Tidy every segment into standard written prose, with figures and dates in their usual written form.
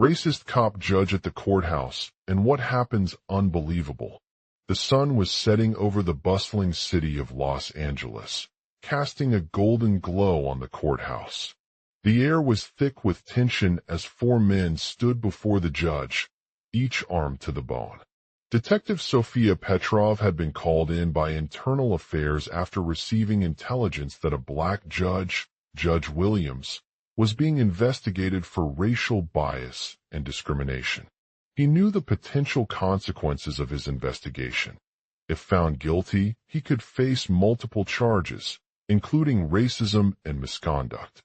Racist cop judge at the courthouse, and what happens unbelievable. The sun was setting over the bustling city of Los Angeles, casting a golden glow on the courthouse. The air was thick with tension as four men stood before the judge, each armed to the bone. Detective Sophia Petrov had been called in by Internal Affairs after receiving intelligence that a black judge, Judge Williams, was being investigated for racial bias and discrimination. He knew the potential consequences of his investigation. If found guilty, he could face multiple charges, including racism and misconduct.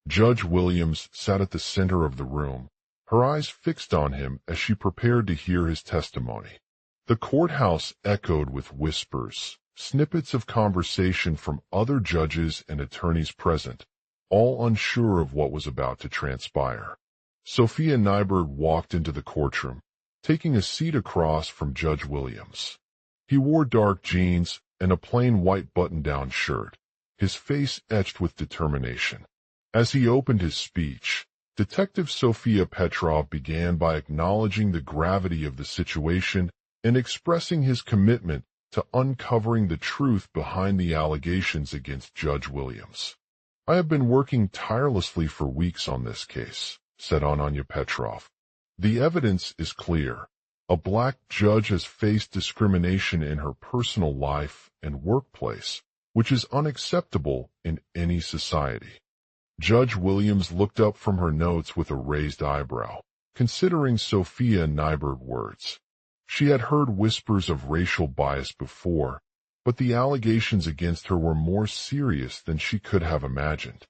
Judge Williams sat at the center of the room, her eyes fixed on him as she prepared to hear his testimony. The courthouse echoed with whispers, snippets of conversation from other judges and attorneys present, all unsure of what was about to transpire. Sophia Nyberg walked into the courtroom, taking a seat across from Judge Williams. He wore dark jeans and a plain white button-down shirt, his face etched with determination. As he opened his speech, Detective Sophia Petrov began by acknowledging the gravity of the situation and expressing his commitment to uncovering the truth behind the allegations against Judge Williams. "I have been working tirelessly for weeks on this case," said Ananya Petrov. "The evidence is clear. A black judge has faced discrimination in her personal life and workplace, which is unacceptable in any society." Judge Williams looked up from her notes with a raised eyebrow, considering Sophia Nyberg's words. She had heard whispers of racial bias before, but the allegations against her were more serious than she could have imagined.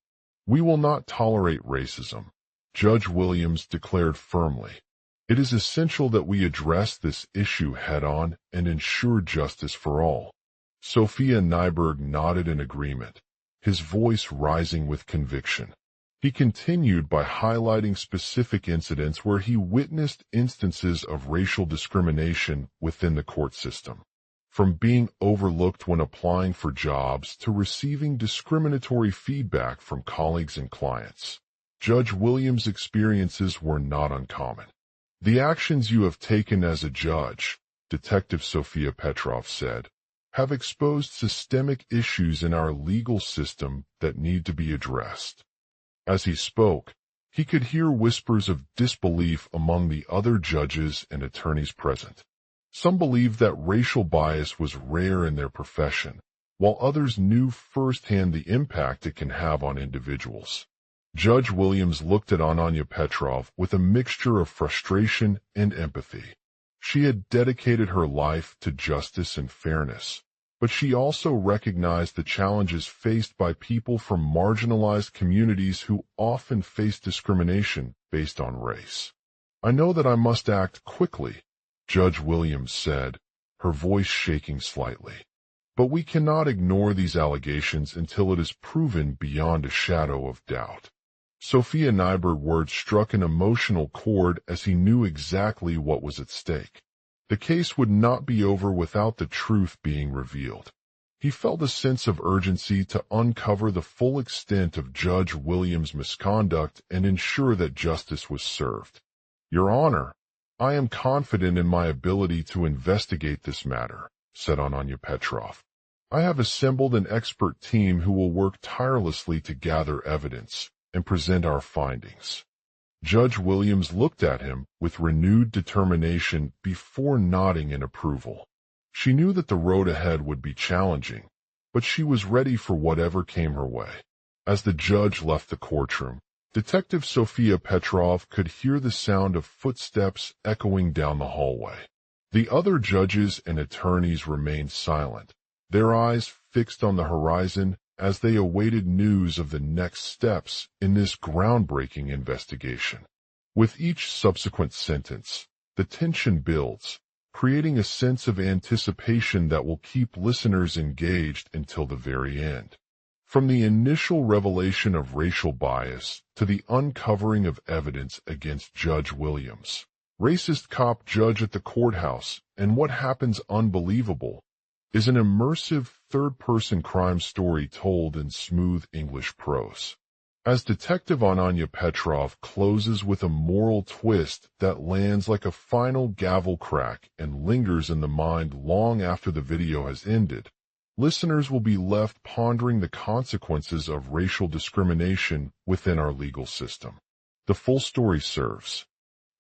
"We will not tolerate racism," Judge Williams declared firmly. "It is essential that we address this issue head-on and ensure justice for all." Sophia Nyberg nodded in agreement, his voice rising with conviction. He continued by highlighting specific incidents where he witnessed instances of racial discrimination within the court system. From being overlooked when applying for jobs to receiving discriminatory feedback from colleagues and clients, Judge Williams' experiences were not uncommon. "The actions you have taken as a judge," Detective Sophia Petrov said, "have exposed systemic issues in our legal system that need to be addressed." As he spoke, he could hear whispers of disbelief among the other judges and attorneys present. Some believed that racial bias was rare in their profession, while others knew firsthand the impact it can have on individuals. Judge Williams looked at Ananya Petrov with a mixture of frustration and empathy. She had dedicated her life to justice and fairness, but she also recognized the challenges faced by people from marginalized communities who often face discrimination based on race. "I know that I must act quickly," Judge Williams said, her voice shaking slightly. "But we cannot ignore these allegations until it is proven beyond a shadow of doubt." Sophia Nyberg's words struck an emotional chord as he knew exactly what was at stake. The case would not be over without the truth being revealed. He felt a sense of urgency to uncover the full extent of Judge Williams' misconduct and ensure that justice was served. "Your Honor, I am confident in my ability to investigate this matter," said Ananya Petrov. "I have assembled an expert team who will work tirelessly to gather evidence and present our findings." Judge Williams looked at him with renewed determination before nodding in approval. She knew that the road ahead would be challenging, but she was ready for whatever came her way. As the judge left the courtroom, Detective Sophia Petrov could hear the sound of footsteps echoing down the hallway. The other judges and attorneys remained silent, their eyes fixed on the horizon as they awaited news of the next steps in this groundbreaking investigation. With each subsequent sentence, the tension builds, creating a sense of anticipation that will keep listeners engaged until the very end. From the initial revelation of racial bias to the uncovering of evidence against Judge Williams, racist cop judge at the courthouse, and what happens unbelievable, is an immersive third-person crime story told in smooth English prose. As Detective Ananya Petrov closes with a moral twist that lands like a final gavel crack and lingers in the mind long after the video has ended, listeners will be left pondering the consequences of racial discrimination within our legal system. The full story serves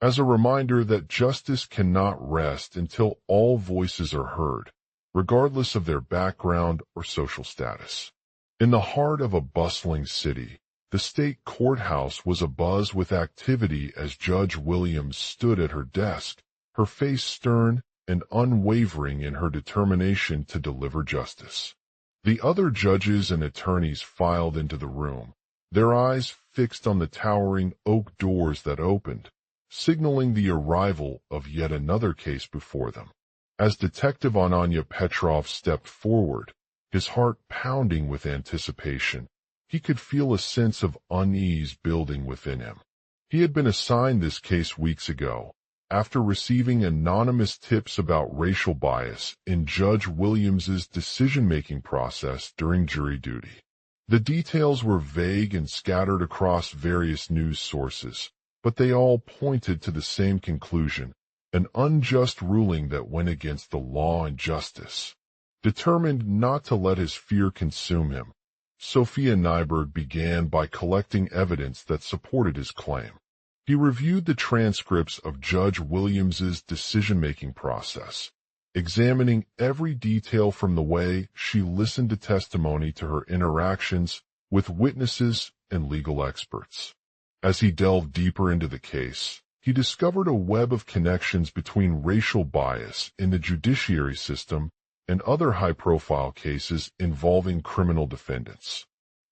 as a reminder that justice cannot rest until all voices are heard, regardless of their background or social status. In the heart of a bustling city, the state courthouse was abuzz with activity as Judge Williams stood at her desk, her face stern and unwavering in her determination to deliver justice. The other judges and attorneys filed into the room, their eyes fixed on the towering oak doors that opened, signaling the arrival of yet another case before them. As Detective Ananya Petrov stepped forward, his heart pounding with anticipation, he could feel a sense of unease building within him. He had been assigned this case weeks ago, after receiving anonymous tips about racial bias in Judge Williams's decision-making process during jury duty. The details were vague and scattered across various news sources, but they all pointed to the same conclusion, an unjust ruling that went against the law and justice. Determined not to let his fear consume him, Sophia Nyberg began by collecting evidence that supported his claim. He reviewed the transcripts of Judge Williams's decision-making process, examining every detail from the way she listened to testimony to her interactions with witnesses and legal experts. As he delved deeper into the case, he discovered a web of connections between racial bias in the judiciary system and other high-profile cases involving criminal defendants.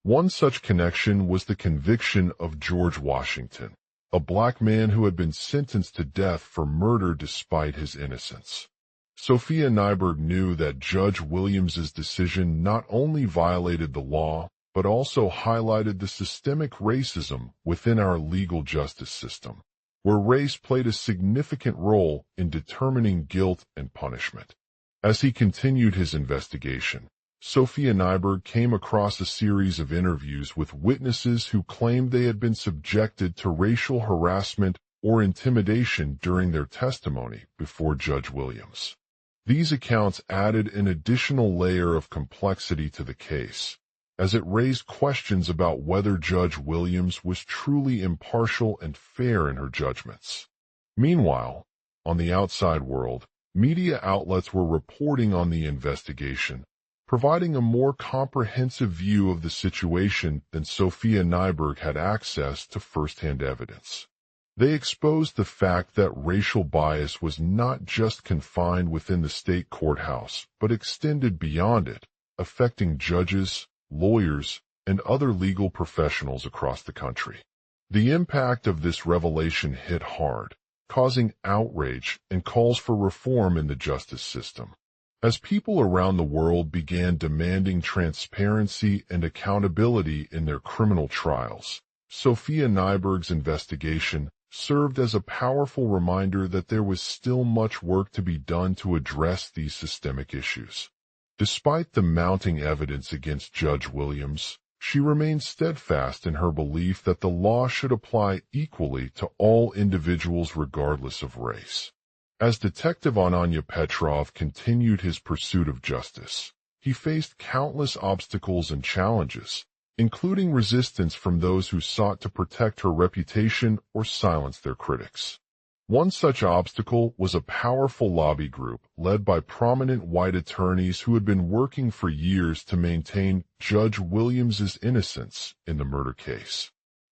One such connection was the conviction of George Washington, a black man who had been sentenced to death for murder despite his innocence. Sophia Nyberg knew that Judge Williams's decision not only violated the law, but also highlighted the systemic racism within our legal justice system, where race played a significant role in determining guilt and punishment. As he continued his investigation, Sophia Nyberg came across a series of interviews with witnesses who claimed they had been subjected to racial harassment or intimidation during their testimony before Judge Williams. These accounts added an additional layer of complexity to the case, as it raised questions about whether Judge Williams was truly impartial and fair in her judgments. Meanwhile, on the outside world, media outlets were reporting on the investigation, providing a more comprehensive view of the situation than Sophia Nyberg had access to first-hand evidence. They exposed the fact that racial bias was not just confined within the state courthouse, but extended beyond it, affecting judges, lawyers, and other legal professionals across the country. The impact of this revelation hit hard, causing outrage and calls for reform in the justice system. As people around the world began demanding transparency and accountability in their criminal trials, Sophia Nyberg's investigation served as a powerful reminder that there was still much work to be done to address these systemic issues. Despite the mounting evidence against Judge Williams, she remained steadfast in her belief that the law should apply equally to all individuals regardless of race. As Detective Ananya Petrov continued his pursuit of justice, he faced countless obstacles and challenges, including resistance from those who sought to protect her reputation or silence their critics. One such obstacle was a powerful lobby group led by prominent white attorneys who had been working for years to maintain Judge Williams's innocence in the murder case.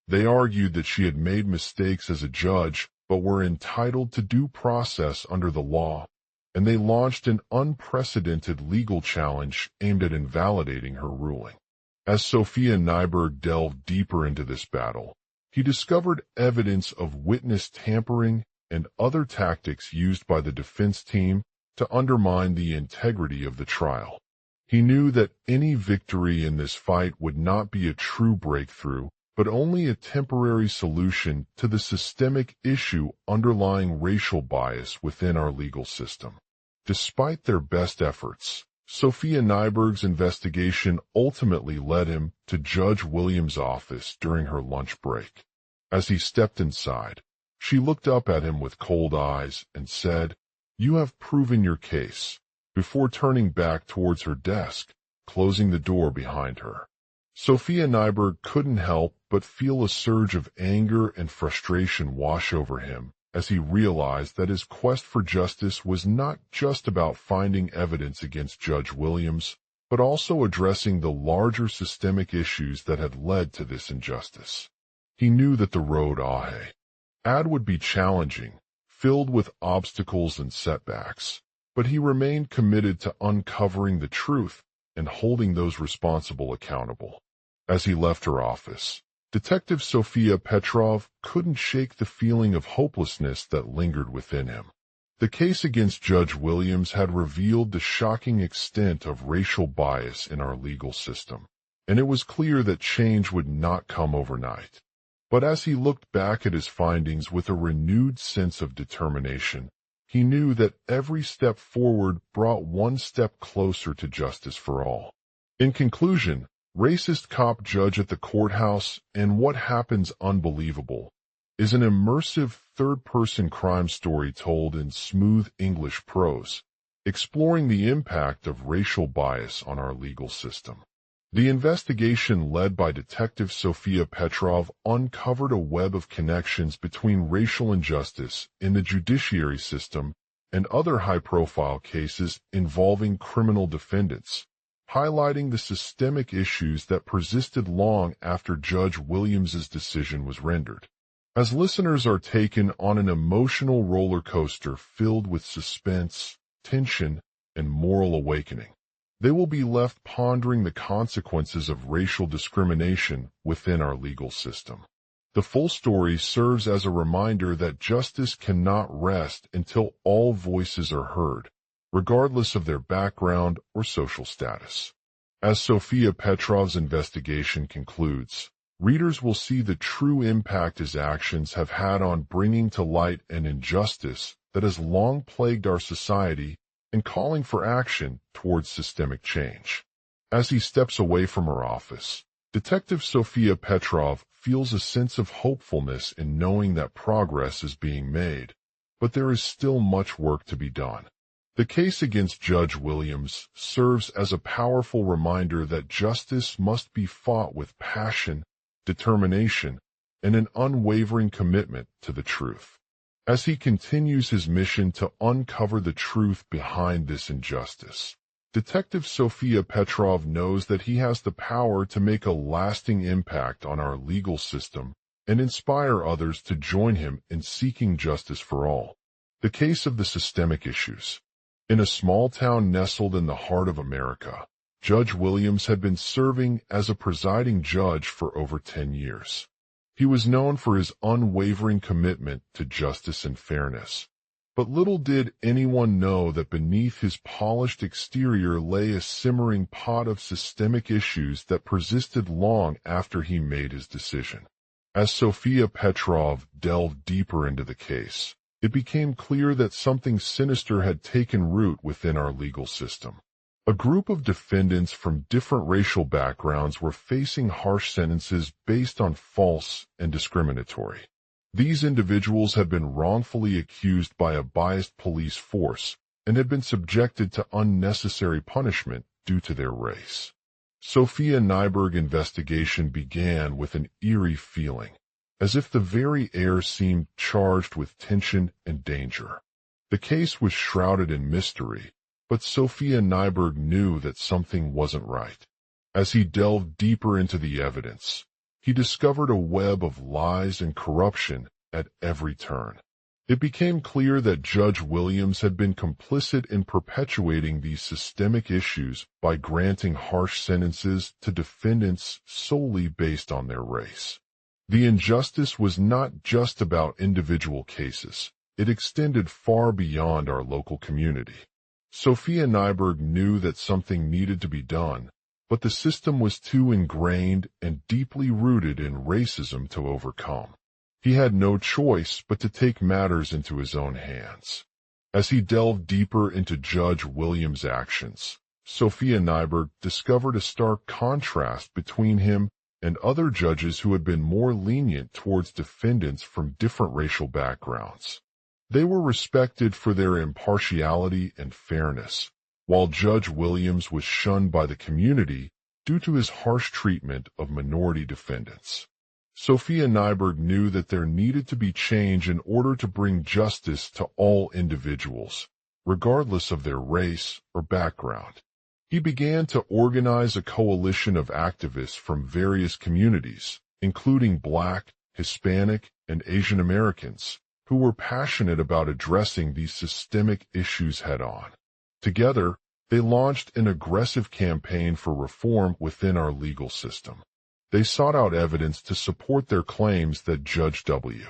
They argued that she had made mistakes as a judge, but were entitled to due process under the law, and they launched an unprecedented legal challenge aimed at invalidating her ruling. As Sophia Nyberg delved deeper into this battle, he discovered evidence of witness tampering and other tactics used by the defense team to undermine the integrity of the trial. He knew that any victory in this fight would not be a true breakthrough, but only a temporary solution to the systemic issue underlying racial bias within our legal system. Despite their best efforts, Sophia Nyberg's investigation ultimately led him to Judge Williams' office during her lunch break. As he stepped inside, she looked up at him with cold eyes and said, "You have proven your case," before turning back towards her desk, closing the door behind her. Sophia Nyberg couldn't help but feel a surge of anger and frustration wash over him as he realized that his quest for justice was not just about finding evidence against Judge Williams, but also addressing the larger systemic issues that had led to this injustice. He knew that the road ahead would be challenging, filled with obstacles and setbacks, but he remained committed to uncovering the truth and holding those responsible accountable. As he left her office, Detective Sophia Petrov couldn't shake the feeling of hopelessness that lingered within him. The case against Judge Williams had revealed the shocking extent of racial bias in our legal system, and it was clear that change would not come overnight. But as he looked back at his findings with a renewed sense of determination, he knew that every step forward brought one step closer to justice for all. In conclusion, Racist Cop Judge at the Courthouse and What Happens Unbelievable is an immersive third-person crime story told in smooth English prose, exploring the impact of racial bias on our legal system. The investigation led by Detective Sophia Petrov uncovered a web of connections between racial injustice in the judiciary system and other high-profile cases involving criminal defendants, highlighting the systemic issues that persisted long after Judge Williams's decision was rendered. As listeners are taken on an emotional roller coaster filled with suspense, tension, and moral awakening, they will be left pondering the consequences of racial discrimination within our legal system. The full story serves as a reminder that justice cannot rest until all voices are heard, regardless of their background or social status. As Sophia Petrov's investigation concludes, readers will see the true impact his actions have had on bringing to light an injustice that has long plagued our society and calling for action towards systemic change. As he steps away from her office, Detective Sophia Petrov feels a sense of hopefulness in knowing that progress is being made, but there is still much work to be done. The case against Judge Williams serves as a powerful reminder that justice must be fought with passion, determination, and an unwavering commitment to the truth. As he continues his mission to uncover the truth behind this injustice, Detective Sophia Petrov knows that he has the power to make a lasting impact on our legal system and inspire others to join him in seeking justice for all. The case of the systemic issues. In a small town nestled in the heart of America, Judge Williams had been serving as a presiding judge for over 10 years. He was known for his unwavering commitment to justice and fairness. But little did anyone know that beneath his polished exterior lay a simmering pot of systemic issues that persisted long after he made his decision. As Sophia Petrov delved deeper into the case, it became clear that something sinister had taken root within our legal system. A group of defendants from different racial backgrounds were facing harsh sentences based on false and discriminatory. These individuals had been wrongfully accused by a biased police force and had been subjected to unnecessary punishment due to their race. Sophia Nyberg's investigation began with an eerie feeling, as if the very air seemed charged with tension and danger. The case was shrouded in mystery, but Sophia Nyberg knew that something wasn't right. As he delved deeper into the evidence, he discovered a web of lies and corruption at every turn. It became clear that Judge Williams had been complicit in perpetuating these systemic issues by granting harsh sentences to defendants solely based on their race. The injustice was not just about individual cases. It extended far beyond our local community. Sophia Nyberg knew that something needed to be done, but the system was too ingrained and deeply rooted in racism to overcome. He had no choice but to take matters into his own hands. As he delved deeper into Judge Williams' actions, Sophia Nyberg discovered a stark contrast between him and other judges who had been more lenient towards defendants from different racial backgrounds. They were respected for their impartiality and fairness, while Judge Williams was shunned by the community due to his harsh treatment of minority defendants. Sophia Nyberg knew that there needed to be change in order to bring justice to all individuals, regardless of their race or background. He began to organize a coalition of activists from various communities, including Black, Hispanic, and Asian Americans, who were passionate about addressing these systemic issues head-on. Together, they launched an aggressive campaign for reform within our legal system. They sought out evidence to support their claims that Judge W.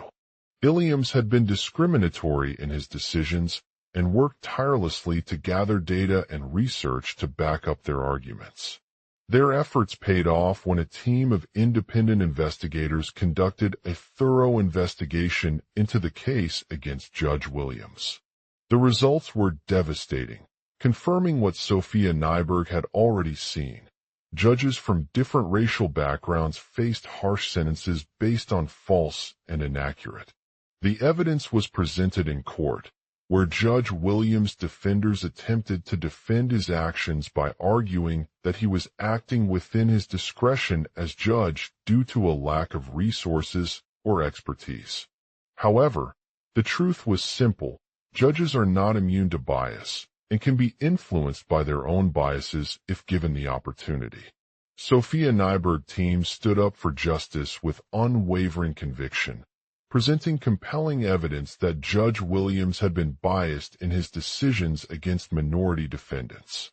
Williams had been discriminatory in his decisions and worked tirelessly to gather data and research to back up their arguments. Their efforts paid off when a team of independent investigators conducted a thorough investigation into the case against Judge Williams. The results were devastating, confirming what Sophia Nyberg had already seen. Judges from different racial backgrounds faced harsh sentences based on false and inaccurate. The evidence was presented in court, where Judge Williams' defenders attempted to defend his actions by arguing that he was acting within his discretion as judge due to a lack of resources or expertise. However, the truth was simple. Judges are not immune to bias and can be influenced by their own biases if given the opportunity. Sophia Nyberg's team stood up for justice with unwavering conviction, presenting compelling evidence that Judge Williams had been biased in his decisions against minority defendants.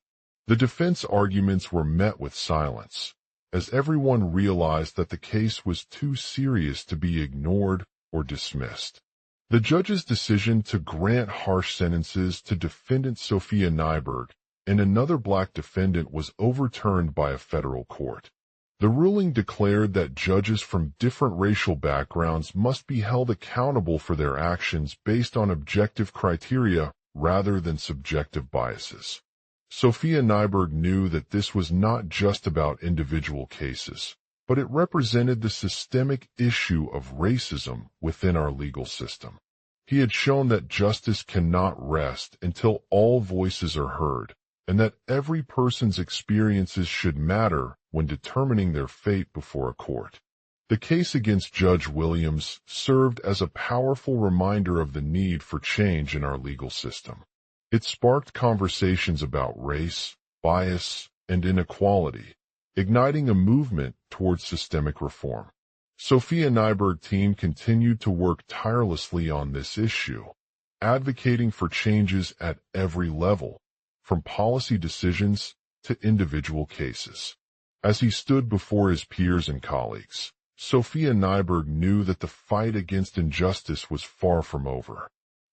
The defense arguments were met with silence, as everyone realized that the case was too serious to be ignored or dismissed. The judge's decision to grant harsh sentences to defendant Sophia Nyberg and another Black defendant was overturned by a federal court. The ruling declared that judges from different racial backgrounds must be held accountable for their actions based on objective criteria rather than subjective biases. Sophia Nyberg knew that this was not just about individual cases, but it represented the systemic issue of racism within our legal system. He had shown that justice cannot rest until all voices are heard, and that every person's experiences should matter when determining their fate before a court. The case against Judge Williams served as a powerful reminder of the need for change in our legal system. It sparked conversations about race, bias, and inequality, igniting a movement towards systemic reform. Sophia Nyberg's team continued to work tirelessly on this issue, advocating for changes at every level, from policy decisions to individual cases. As he stood before his peers and colleagues, Sophia Nyberg knew that the fight against injustice was far from over.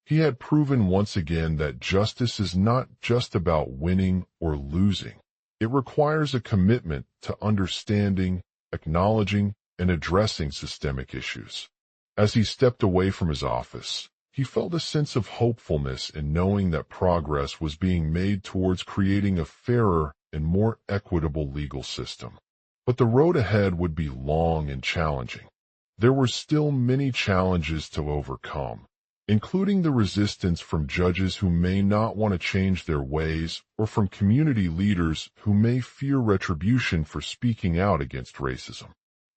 He had proven once again that justice is not just about winning or losing. It requires a commitment to understanding, acknowledging, and addressing systemic issues. As he stepped away from his office, he felt a sense of hopefulness in knowing that progress was being made towards creating a fairer and more equitable legal system. But the road ahead would be long and challenging. There were still many challenges to overcome, including the resistance from judges who may not want to change their ways or from community leaders who may fear retribution for speaking out against racism.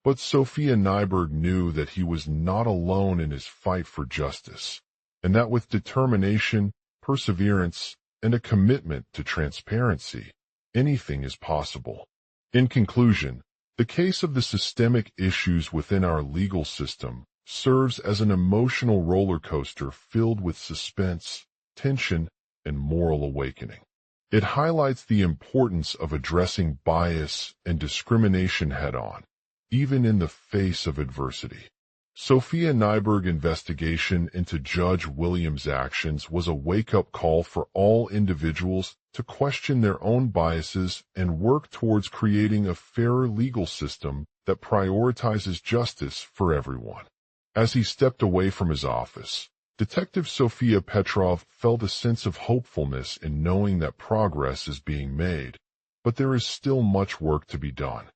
But Sophia Nyberg knew that he was not alone in his fight for justice, and that with determination, perseverance, and a commitment to transparency, anything is possible. In conclusion, the case of the systemic issues within our legal system serves as an emotional roller coaster filled with suspense, tension, and moral awakening. It highlights the importance of addressing bias and discrimination head-on, even in the face of adversity. Sophia Nyberg's investigation into Judge Williams' actions was a wake-up call for all individuals to question their own biases and work towards creating a fairer legal system that prioritizes justice for everyone. As he stepped away from his office, Detective Sophia Petrov felt a sense of hopefulness in knowing that progress is being made, but there is still much work to be done.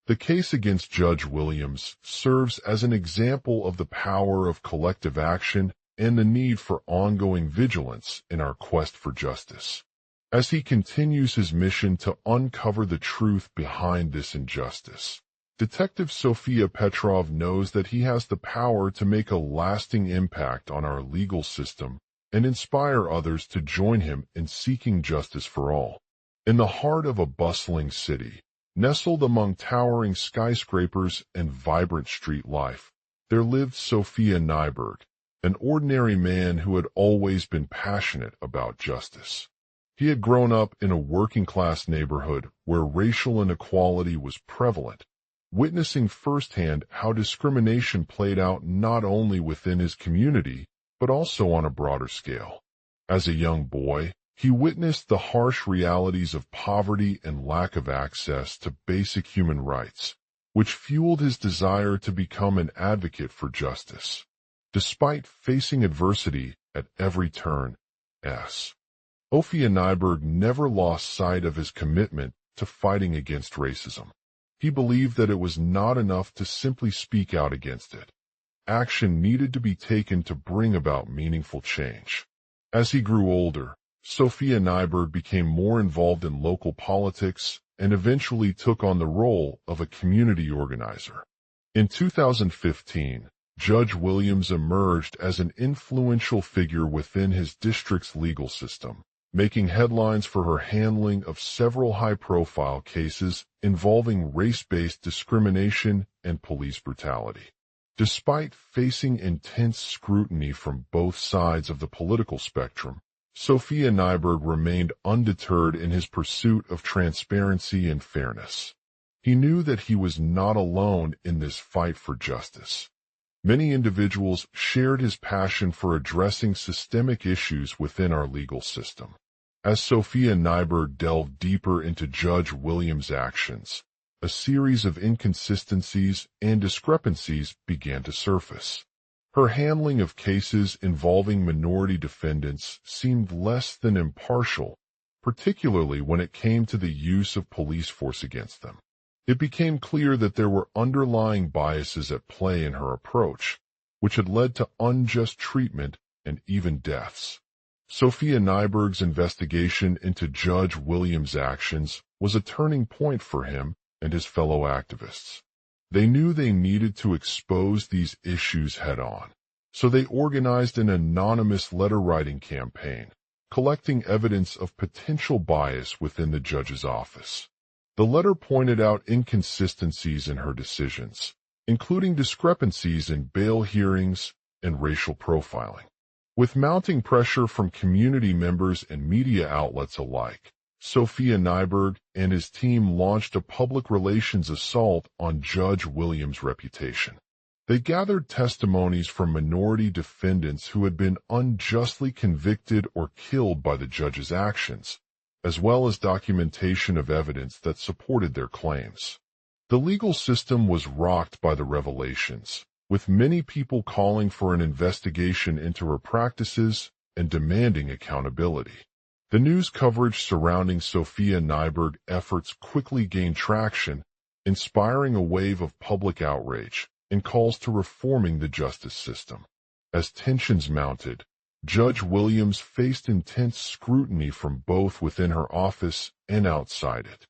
The case against Judge Williams serves as an example of the power of collective action and the need for ongoing vigilance in our quest for justice. As he continues his mission to uncover the truth behind this injustice, Detective Sophia Petrov knows that he has the power to make a lasting impact on our legal system and inspire others to join him in seeking justice for all. In the heart of a bustling city, nestled among towering skyscrapers and vibrant street life, there lived Sophia Nyberg, an ordinary man who had always been passionate about justice. He had grown up in a working-class neighborhood where racial inequality was prevalent, witnessing firsthand how discrimination played out not only within his community, but also on a broader scale. As a young boy, he witnessed the harsh realities of poverty and lack of access to basic human rights, which fueled his desire to become an advocate for justice. Despite facing adversity at every turn, Sophia Nyberg never lost sight of his commitment to fighting against racism. He believed that it was not enough to simply speak out against it. Action needed to be taken to bring about meaningful change. As he grew older, Sophia Nyberg became more involved in local politics and eventually took on the role of a community organizer. In 2015, Judge Williams emerged as an influential figure within his district's legal system, making headlines for her handling of several high-profile cases involving race-based discrimination and police brutality. Despite facing intense scrutiny from both sides of the political spectrum, Sophia Nyberg remained undeterred in his pursuit of transparency and fairness. He knew that he was not alone in this fight for justice. Many individuals shared his passion for addressing systemic issues within our legal system. As Sophia Nyberg delved deeper into Judge Williams' actions, a series of inconsistencies and discrepancies began to surface. Her handling of cases involving minority defendants seemed less than impartial, particularly when it came to the use of police force against them. It became clear that there were underlying biases at play in her approach, which had led to unjust treatment and even deaths. Sophia Nyberg's investigation into Judge Williams' actions was a turning point for him and his fellow activists. They knew they needed to expose these issues head-on, so they organized an anonymous letter-writing campaign, collecting evidence of potential bias within the judge's office. The letter pointed out inconsistencies in her decisions, including discrepancies in bail hearings and racial profiling. With mounting pressure from community members and media outlets alike, Sophia Nyberg and his team launched a public relations assault on Judge Williams' reputation. They gathered testimonies from minority defendants who had been unjustly convicted or killed by the judge's actions, as well as documentation of evidence that supported their claims. The legal system was rocked by the revelations, with many people calling for an investigation into her practices and demanding accountability. The news coverage surrounding Sophia Nyberg's efforts quickly gained traction, inspiring a wave of public outrage and calls to reforming the justice system. As tensions mounted, Judge Williams faced intense scrutiny from both within her office and outside it.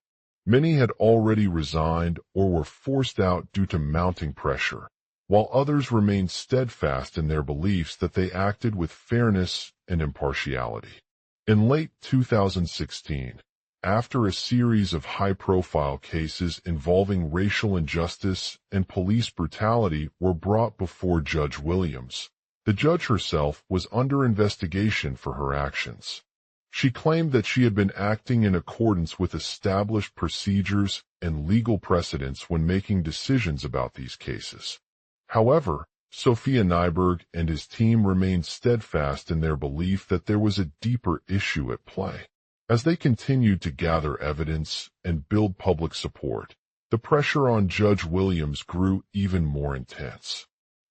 Many had already resigned or were forced out due to mounting pressure, while others remained steadfast in their beliefs that they acted with fairness and impartiality. In late 2016, after a series of high-profile cases involving racial injustice and police brutality were brought before Judge Williams, the judge herself was under investigation for her actions. She claimed that she had been acting in accordance with established procedures and legal precedents when making decisions about these cases. However, Sophia Nyberg and his team remained steadfast in their belief that there was a deeper issue at play. As they continued to gather evidence and build public support, the pressure on Judge Williams grew even more intense.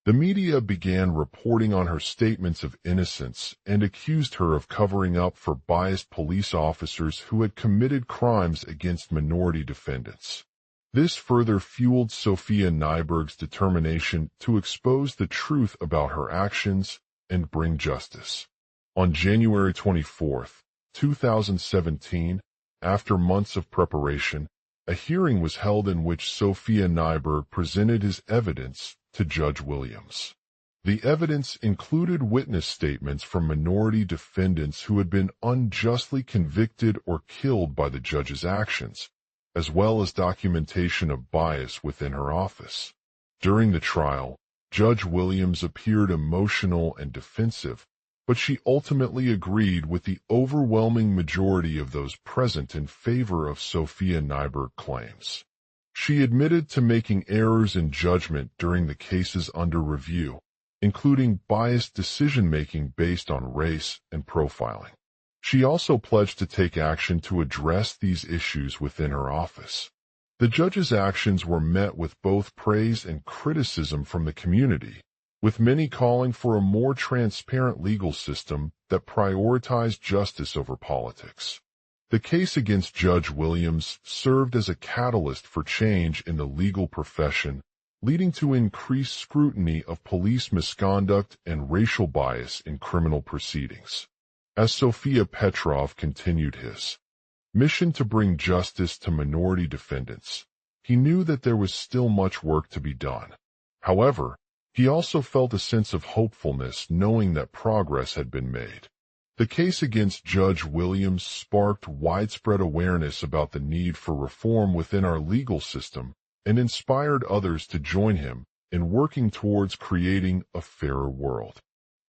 The media began reporting on her statements of innocence and accused her of covering up for biased police officers who had committed crimes against minority defendants. This further fueled Sophia Nyberg's determination to expose the truth about her actions and bring justice. On January 24, 2017, after months of preparation, a hearing was held in which Sophia Nyberg presented his evidence to Judge Williams. The evidence included witness statements from minority defendants who had been unjustly convicted or killed by the judge's actions, as well as documentation of bias within her office. During the trial, Judge Williams appeared emotional and defensive, but she ultimately agreed with the overwhelming majority of those present in favor of Sophia Nyberg's claims. She admitted to making errors in judgment during the cases under review, including biased decision-making based on race and profiling. She also pledged to take action to address these issues within her office. The judge's actions were met with both praise and criticism from the community, with many calling for a more transparent legal system that prioritized justice over politics. The case against Judge Williams served as a catalyst for change in the legal profession, leading to increased scrutiny of police misconduct and racial bias in criminal proceedings. As Sophia Petrov continued his mission to bring justice to minority defendants, he knew that there was still much work to be done. However, he also felt a sense of hopefulness knowing that progress had been made. The case against Judge Williams sparked widespread awareness about the need for reform within our legal system and inspired others to join him in working towards creating a fairer world.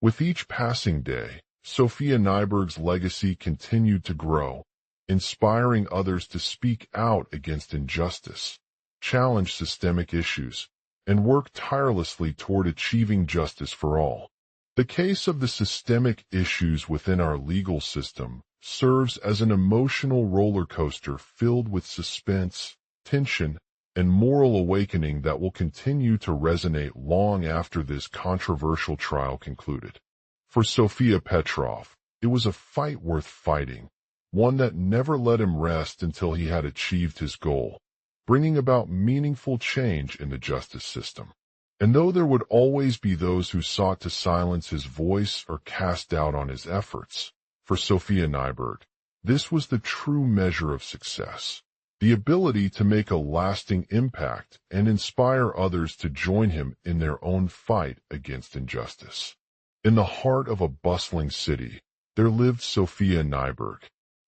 With each passing day, Sophia Nyberg's legacy continued to grow, inspiring others to speak out against injustice, challenge systemic issues, and work tirelessly toward achieving justice for all. The case of the systemic issues within our legal system serves as an emotional roller coaster filled with suspense, tension, and moral awakening that will continue to resonate long after this controversial trial concluded. For Sophia Petrov, it was a fight worth fighting, one that never let him rest until he had achieved his goal, bringing about meaningful change in the justice system. And though there would always be those who sought to silence his voice or cast doubt on his efforts, for Sophia Nyberg, this was the true measure of success, the ability to make a lasting impact and inspire others to join him in their own fight against injustice. In the heart of a bustling city, there lived Sophia Nyberg.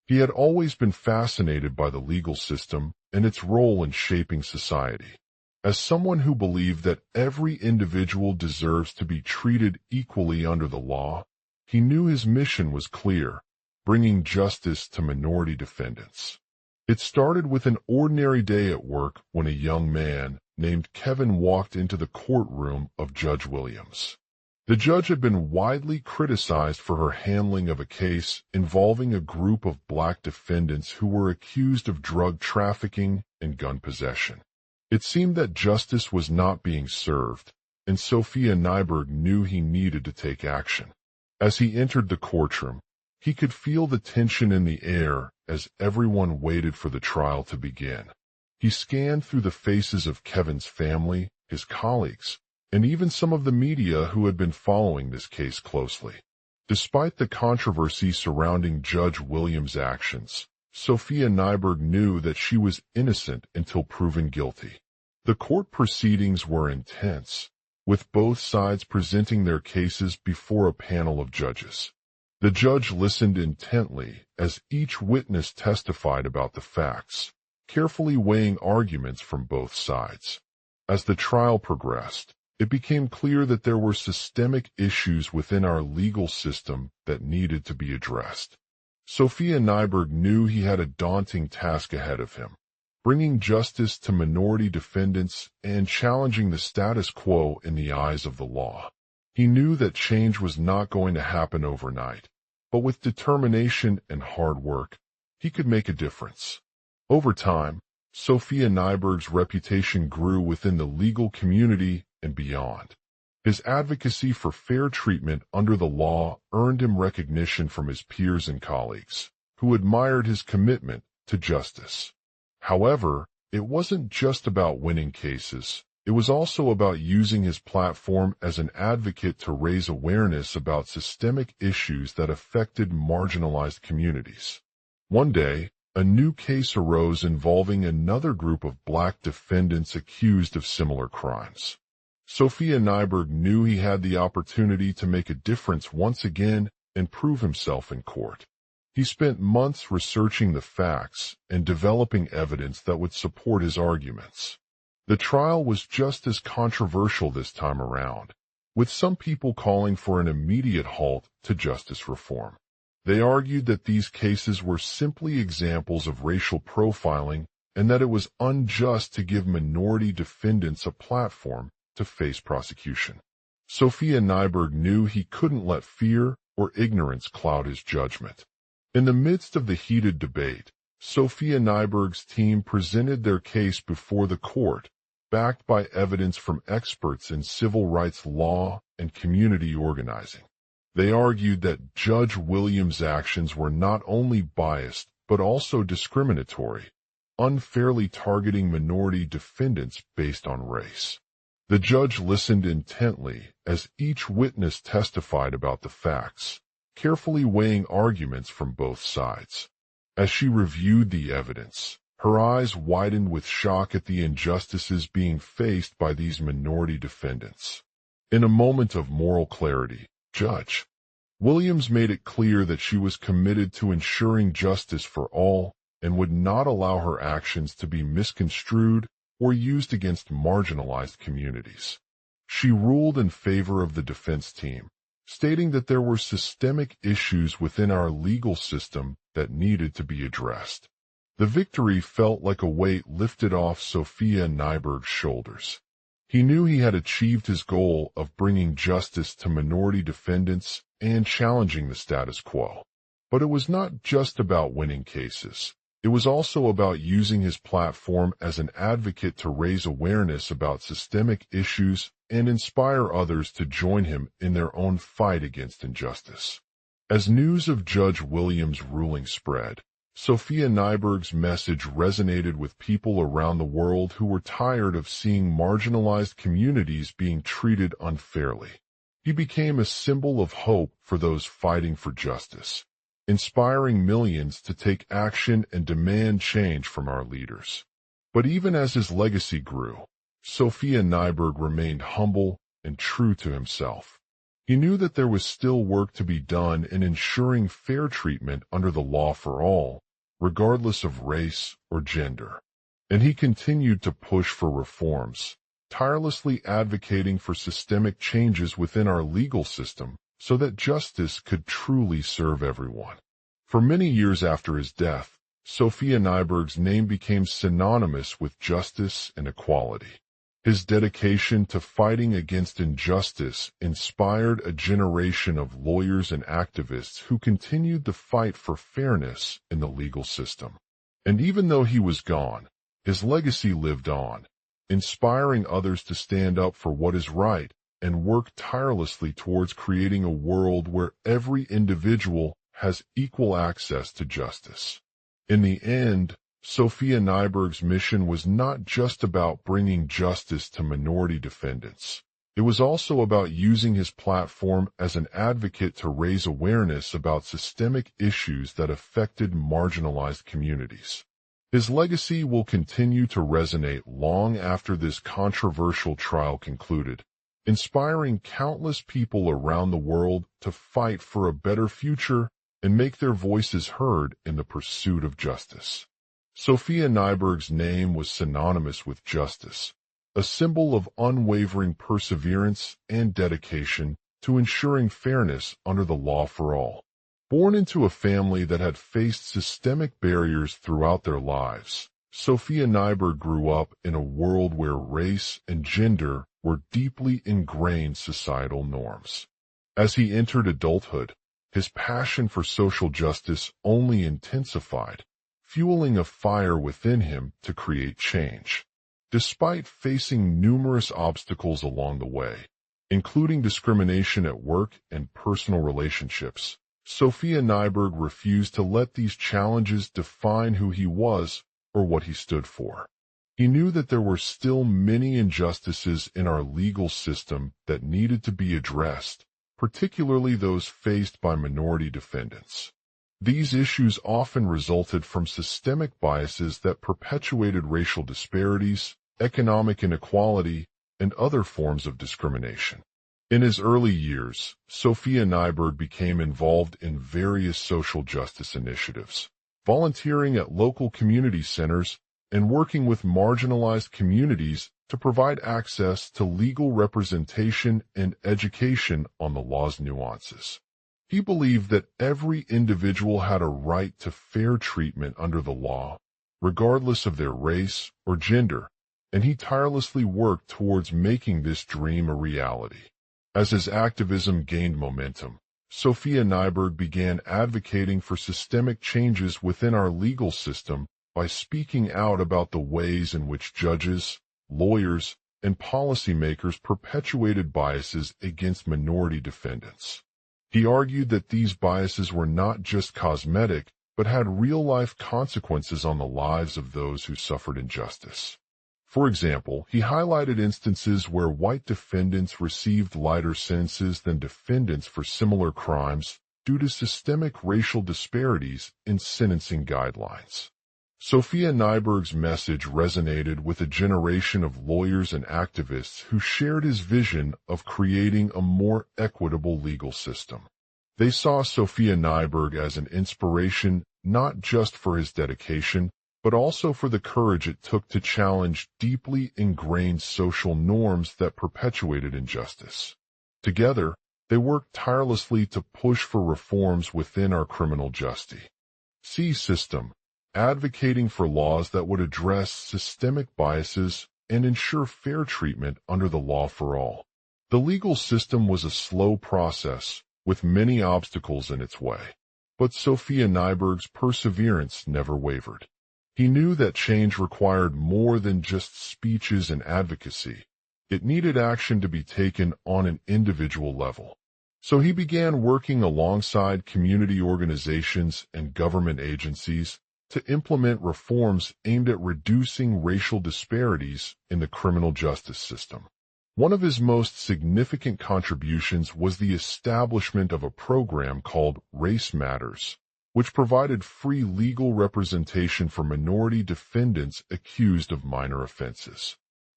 He had always been fascinated by the legal system and its role in shaping society. As someone who believed that every individual deserves to be treated equally under the law, he knew his mission was clear, bringing justice to minority defendants. It started with an ordinary day at work when a young man named Kevin walked into the courtroom of Judge Williams. The judge had been widely criticized for her handling of a case involving a group of black defendants who were accused of drug trafficking and gun possession. It seemed that justice was not being served, and Sophia Nyberg knew he needed to take action. As he entered the courtroom, he could feel the tension in the air as everyone waited for the trial to begin. He scanned through the faces of Kevin's family, his colleagues, and even some of the media who had been following this case closely. Despite the controversy surrounding Judge Williams' actions, Sophia Nyberg knew that she was innocent until proven guilty. The court proceedings were intense, with both sides presenting their cases before a panel of judges. The judge listened intently as each witness testified about the facts, carefully weighing arguments from both sides. As the trial progressed, it became clear that there were systemic issues within our legal system that needed to be addressed. Sophia Nyberg knew he had a daunting task ahead of him, bringing justice to minority defendants and challenging the status quo in the eyes of the law. He knew that change was not going to happen overnight, but with determination and hard work, he could make a difference. Over time, Sophia Nyberg's reputation grew within the legal community and beyond. His advocacy for fair treatment under the law earned him recognition from his peers and colleagues, who admired his commitment to justice. However, it wasn't just about winning cases. It was also about using his platform as an advocate to raise awareness about systemic issues that affected marginalized communities. One day, a new case arose involving another group of black defendants accused of similar crimes. Sophia Nyberg knew he had the opportunity to make a difference once again and prove himself in court. He spent months researching the facts and developing evidence that would support his arguments. The trial was just as controversial this time around, with some people calling for an immediate halt to justice reform. They argued that these cases were simply examples of racial profiling and that it was unjust to give minority defendants a platform to face prosecution. Sophia Nyberg knew he couldn't let fear or ignorance cloud his judgment. In the midst of the heated debate, Sophia Nyberg's team presented their case before the court, backed by evidence from experts in civil rights law and community organizing. They argued that Judge Williams' actions were not only biased but also discriminatory, unfairly targeting minority defendants based on race. The judge listened intently as each witness testified about the facts, carefully weighing arguments from both sides. As she reviewed the evidence, her eyes widened with shock at the injustices being faced by these minority defendants. In a moment of moral clarity, Judge Williams made it clear that she was committed to ensuring justice for all and would not allow her actions to be misconstrued or used against marginalized communities. She ruled in favor of the defense team, stating that there were systemic issues within our legal system that needed to be addressed. The victory felt like a weight lifted off Sophia Nyberg's shoulders. He knew he had achieved his goal of bringing justice to minority defendants and challenging the status quo. But it was not just about winning cases. It was also about using his platform as an advocate to raise awareness about systemic issues and inspire others to join him in their own fight against injustice. As news of Judge Williams' ruling spread, Sophia Nyberg's message resonated with people around the world who were tired of seeing marginalized communities being treated unfairly. He became a symbol of hope for those fighting for justice, inspiring millions to take action and demand change from our leaders. But even as his legacy grew, Sophia Nyberg remained humble and true to himself. He knew that there was still work to be done in ensuring fair treatment under the law for all, regardless of race or gender. And he continued to push for reforms, tirelessly advocating for systemic changes within our legal system so that justice could truly serve everyone. For many years after his death, Sophia Nyberg's name became synonymous with justice and equality. His dedication to fighting against injustice inspired a generation of lawyers and activists who continued the fight for fairness in the legal system. And even though he was gone, his legacy lived on, inspiring others to stand up for what is right and work tirelessly towards creating a world where every individual has equal access to justice. In the end, Sophia Nyberg's mission was not just about bringing justice to minority defendants. It was also about using his platform as an advocate to raise awareness about systemic issues that affected marginalized communities. His legacy will continue to resonate long after this controversial trial concluded, inspiring countless people around the world to fight for a better future and make their voices heard in the pursuit of justice. Sophia Nyberg's name was synonymous with justice, a symbol of unwavering perseverance and dedication to ensuring fairness under the law for all. Born into a family that had faced systemic barriers throughout their lives, Sophia Nyberg grew up in a world where race and gender were deeply ingrained societal norms. As he entered adulthood, his passion for social justice only intensified, fueling a fire within him to create change. Despite facing numerous obstacles along the way, including discrimination at work and personal relationships. Sophia Nyberg refused to let these challenges define who he was or what he stood for. He knew that there were still many injustices in our legal system that needed to be addressed, particularly those faced by minority defendants. These issues often resulted from systemic biases that perpetuated racial disparities, economic inequality, and other forms of discrimination. In his early years, Sophia Nyberg became involved in various social justice initiatives, volunteering at local community centers and working with marginalized communities to provide access to legal representation and education on the law's nuances. He believed that every individual had a right to fair treatment under the law, regardless of their race or gender, and he tirelessly worked towards making this dream a reality. As his activism gained momentum, Sophia Nyberg began advocating for systemic changes within our legal system by speaking out about the ways in which judges, lawyers, and policymakers perpetuated biases against minority defendants. He argued that these biases were not just cosmetic, but had real-life consequences on the lives of those who suffered injustice. For example, he highlighted instances where white defendants received lighter sentences than defendants for similar crimes due to systemic racial disparities in sentencing guidelines. Sophia Nyberg's message resonated with a generation of lawyers and activists who shared his vision of creating a more equitable legal system. They saw Sophia Nyberg as an inspiration not just for his dedication, but also for the courage it took to challenge deeply ingrained social norms that perpetuated injustice. Together, they worked tirelessly to push for reforms within our criminal justice system, advocating for laws that would address systemic biases and ensure fair treatment under the law for all. The legal system was a slow process, with many obstacles in its way, but Sophia Nyberg's perseverance never wavered. He knew that change required more than just speeches and advocacy. It needed action to be taken on an individual level. So he began working alongside community organizations and government agencies to implement reforms aimed at reducing racial disparities in the criminal justice system. One of his most significant contributions was the establishment of a program called Race Matters, which provided free legal representation for minority defendants accused of minor offenses.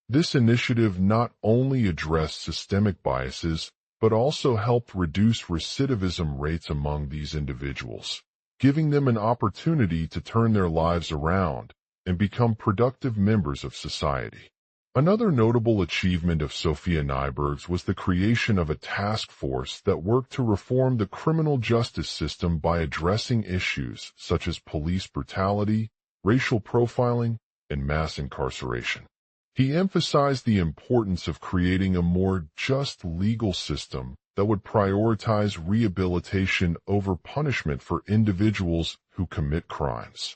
This initiative not only addressed systemic biases, but also helped reduce recidivism rates among these individuals, giving them an opportunity to turn their lives around and become productive members of society. Another notable achievement of Sophia Nyberg's was the creation of a task force that worked to reform the criminal justice system by addressing issues such as police brutality, racial profiling, and mass incarceration. He emphasized the importance of creating a more just legal system that would prioritize rehabilitation over punishment for individuals who commit crimes.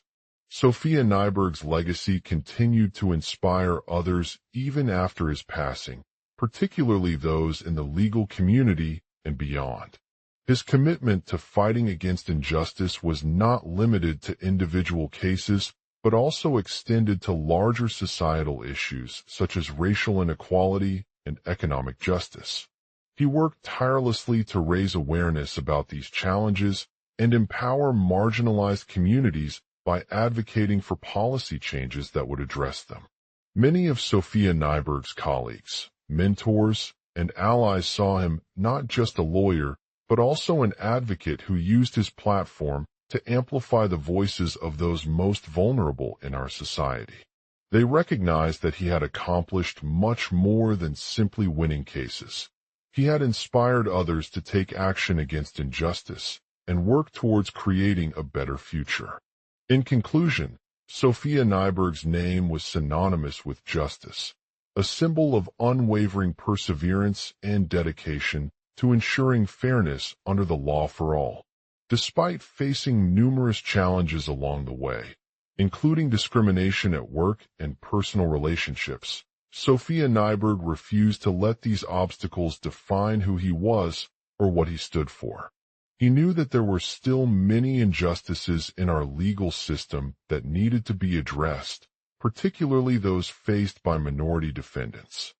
Sophia Nyberg's legacy continued to inspire others even after his passing, particularly those in the legal community and beyond. His commitment to fighting against injustice was not limited to individual cases, but also extended to larger societal issues such as racial inequality and economic justice. He worked tirelessly to raise awareness about these challenges and empower marginalized communities by advocating for policy changes that would address them. Many of Sophia Nyberg's colleagues, mentors, and allies saw him not just a lawyer, but also an advocate who used his platform to amplify the voices of those most vulnerable in our society. They recognized that he had accomplished much more than simply winning cases. He had inspired others to take action against injustice and work towards creating a better future. In conclusion, Sophia Nyberg's name was synonymous with justice, a symbol of unwavering perseverance and dedication to ensuring fairness under the law for all. Despite facing numerous challenges along the way, including discrimination at work and personal relationships, Sophia Nyberg refused to let these obstacles define who he was or what he stood for. He knew that there were still many injustices in our legal system that needed to be addressed, particularly those faced by minority defendants.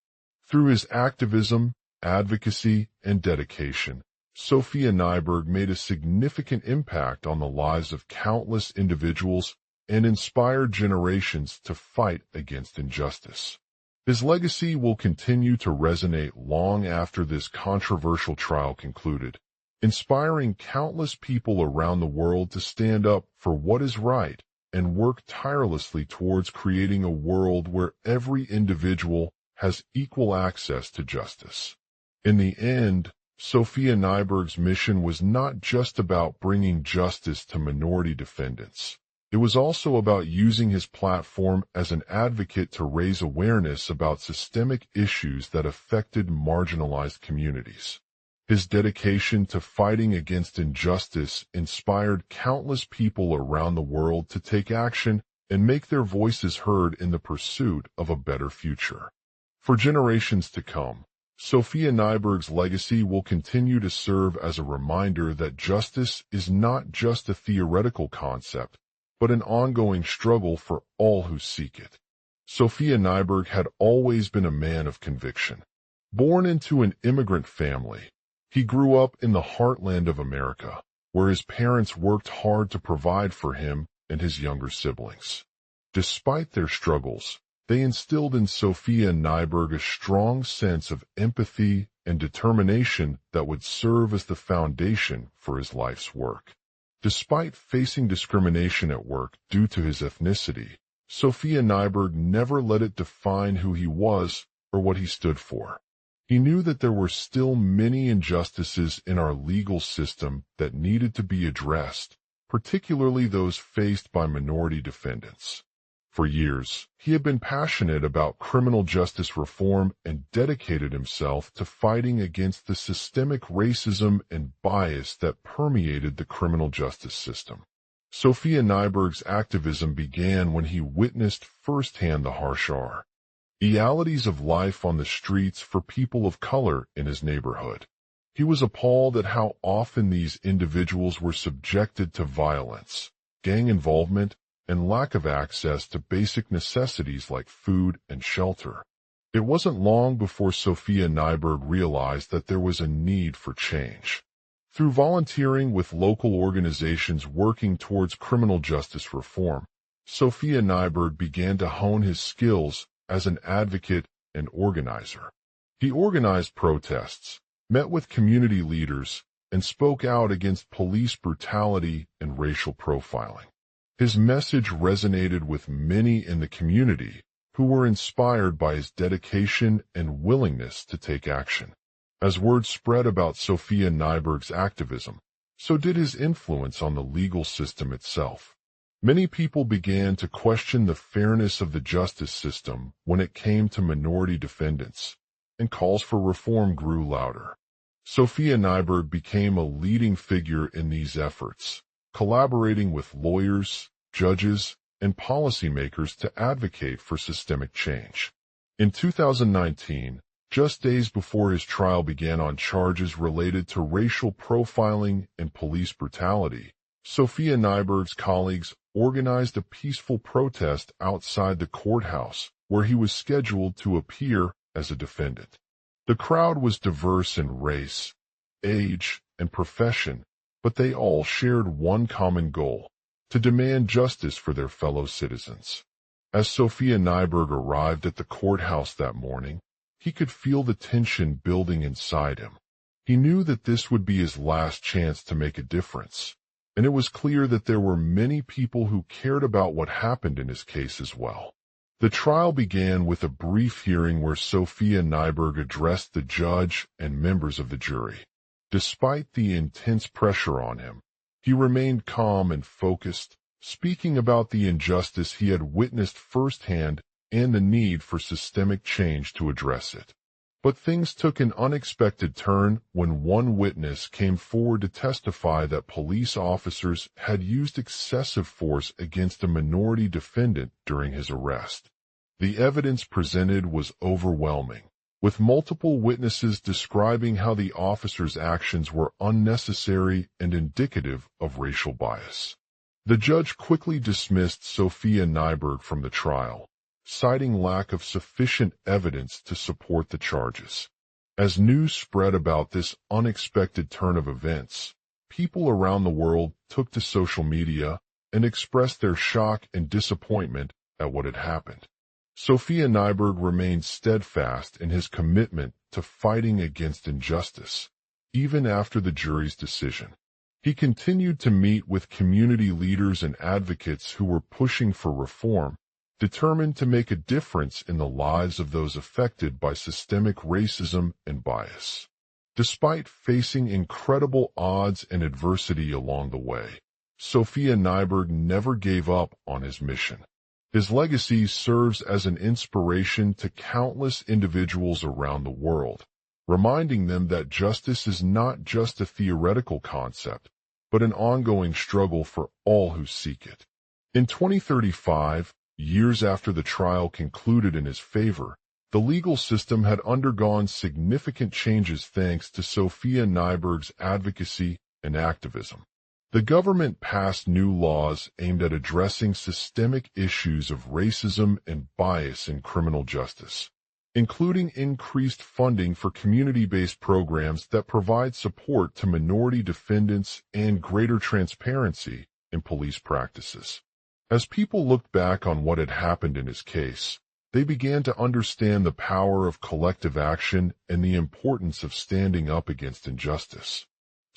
Through his activism, advocacy, and dedication, Sophia Nyberg made a significant impact on the lives of countless individuals and inspired generations to fight against injustice. His legacy will continue to resonate long after this controversial trial concluded, inspiring countless people around the world to stand up for what is right and work tirelessly towards creating a world where every individual has equal access to justice. In the end, Sophia Nyberg's mission was not just about bringing justice to minority defendants. It was also about using his platform as an advocate to raise awareness about systemic issues that affected marginalized communities. His dedication to fighting against injustice inspired countless people around the world to take action and make their voices heard in the pursuit of a better future. For generations to come, Sophia Nyberg's legacy will continue to serve as a reminder that justice is not just a theoretical concept, but an ongoing struggle for all who seek it. Sophia Nyberg had always been a man of conviction. Born into an immigrant family, he grew up in the heartland of America, where his parents worked hard to provide for him and his younger siblings. Despite their struggles, they instilled in Sophia Nyberg a strong sense of empathy and determination that would serve as the foundation for his life's work. Despite facing discrimination at work due to his ethnicity, Sophia Nyberg never let it define who he was or what he stood for. He knew that there were still many injustices in our legal system that needed to be addressed, particularly those faced by minority defendants. For years, he had been passionate about criminal justice reform and dedicated himself to fighting against the systemic racism and bias that permeated the criminal justice system. Sophia Nyberg's activism began when he witnessed firsthand the harsh realities of life on the streets for people of color in his neighborhood. He was appalled at how often these individuals were subjected to violence, gang involvement, and lack of access to basic necessities like food and shelter. It wasn't long before Sophia Nyberg realized that there was a need for change. Through volunteering with local organizations working towards criminal justice reform, Sophia Nyberg began to hone his skills as an advocate and organizer. He organized protests, met with community leaders, and spoke out against police brutality and racial profiling. His message resonated with many in the community who were inspired by his dedication and willingness to take action. As word spread about Sophia Nyberg's activism, so did his influence on the legal system itself. Many people began to question the fairness of the justice system when it came to minority defendants, and calls for reform grew louder. Sophia Nyberg became a leading figure in these efforts, collaborating with lawyers, judges, and policymakers to advocate for systemic change. In 2019, just days before his trial began on charges related to racial profiling and police brutality, Sophia Nyberg's colleagues organized a peaceful protest outside the courthouse where he was scheduled to appear as a defendant. The crowd was diverse in race, age, and profession, but they all shared one common goal: to demand justice for their fellow citizens. As Sophia Nyberg arrived at the courthouse that morning, he could feel the tension building inside him. He knew that this would be his last chance to make a difference, and it was clear that there were many people who cared about what happened in his case as well. The trial began with a brief hearing where Sophia Nyberg addressed the judge and members of the jury. Despite the intense pressure on him, he remained calm and focused, speaking about the injustice he had witnessed firsthand and the need for systemic change to address it. But things took an unexpected turn when one witness came forward to testify that police officers had used excessive force against a minority defendant during his arrest. The evidence presented was overwhelming, with multiple witnesses describing how the officer's actions were unnecessary and indicative of racial bias. The judge quickly dismissed Sophia Nyberg from the trial, citing lack of sufficient evidence to support the charges. As news spread about this unexpected turn of events, people around the world took to social media and expressed their shock and disappointment at what had happened. Sophia Nyberg remained steadfast in his commitment to fighting against injustice, even after the jury's decision. He continued to meet with community leaders and advocates who were pushing for reform, determined to make a difference in the lives of those affected by systemic racism and bias. Despite facing incredible odds and adversity along the way, Sophia Nyberg never gave up on his mission. His legacy serves as an inspiration to countless individuals around the world, reminding them that justice is not just a theoretical concept, but an ongoing struggle for all who seek it. In 2035, years after the trial concluded in his favor, the legal system had undergone significant changes thanks to Sophia Nyberg's advocacy and activism. The government passed new laws aimed at addressing systemic issues of racism and bias in criminal justice, including increased funding for community-based programs that provide support to minority defendants and greater transparency in police practices. As people looked back on what had happened in his case, they began to understand the power of collective action and the importance of standing up against injustice.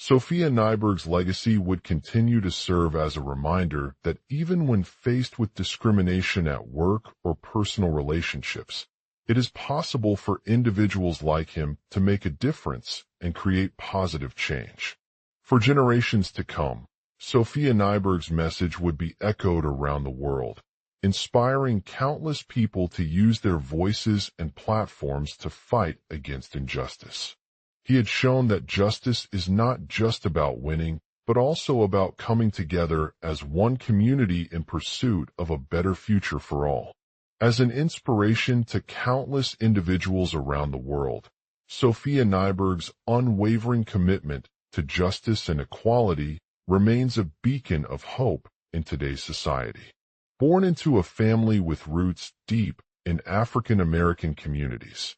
Sophia Nyberg's legacy would continue to serve as a reminder that even when faced with discrimination at work or personal relationships, it is possible for individuals like him to make a difference and create positive change. For generations to come, Sophia Nyberg's message would be echoed around the world, inspiring countless people to use their voices and platforms to fight against injustice. He had shown that justice is not just about winning, but also about coming together as one community in pursuit of a better future for all. As an inspiration to countless individuals around the world, Sophia Nyberg's unwavering commitment to justice and equality remains a beacon of hope in today's society. Born into a family with roots deep in African American communities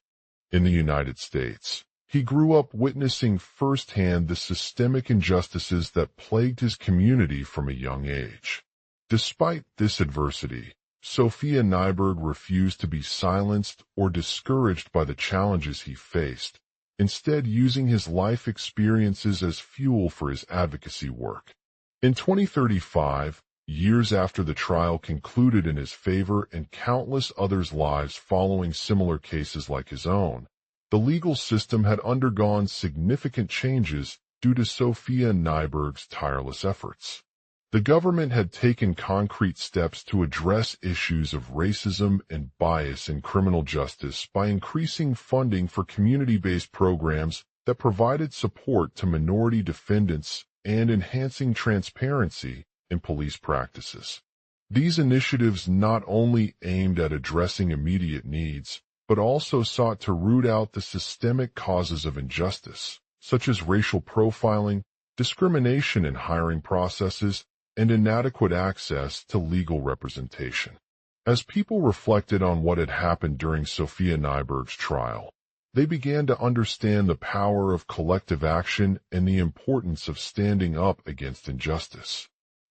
in the United States, he grew up witnessing firsthand the systemic injustices that plagued his community from a young age. Despite this adversity, Sophia Nyberg refused to be silenced or discouraged by the challenges he faced, instead using his life experiences as fuel for his advocacy work. In 2035, years after the trial concluded in his favor and countless others' lives following similar cases like his own, the legal system had undergone significant changes due to Sophia Nyberg's tireless efforts. The government had taken concrete steps to address issues of racism and bias in criminal justice by increasing funding for community-based programs that provided support to minority defendants and enhancing transparency in police practices. These initiatives not only aimed at addressing immediate needs, but also sought to root out the systemic causes of injustice, such as racial profiling, discrimination in hiring processes, and inadequate access to legal representation. As people reflected on what had happened during Sophia Nyberg's trial, they began to understand the power of collective action and the importance of standing up against injustice.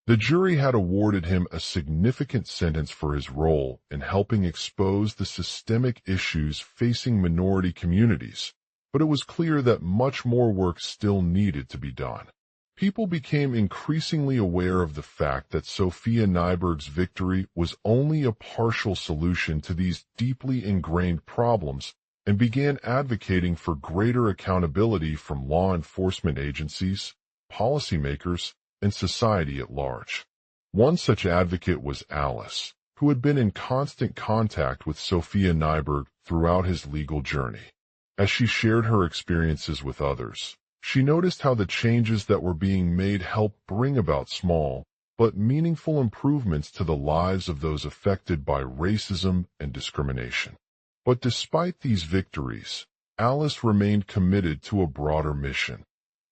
The jury had awarded him a significant sentence for his role in helping expose the systemic issues facing minority communities, but it was clear that much more work still needed to be done. People became increasingly aware of the fact that Sophia Nyberg's victory was only a partial solution to these deeply ingrained problems and began advocating for greater accountability from law enforcement agencies, policymakers, and society at large. One such advocate was Alice, who had been in constant contact with Sophia Nyberg throughout his legal journey. As she shared her experiences with others, she noticed how the changes that were being made helped bring about small but meaningful improvements to the lives of those affected by racism and discrimination. But despite these victories, Alice remained committed to a broader mission,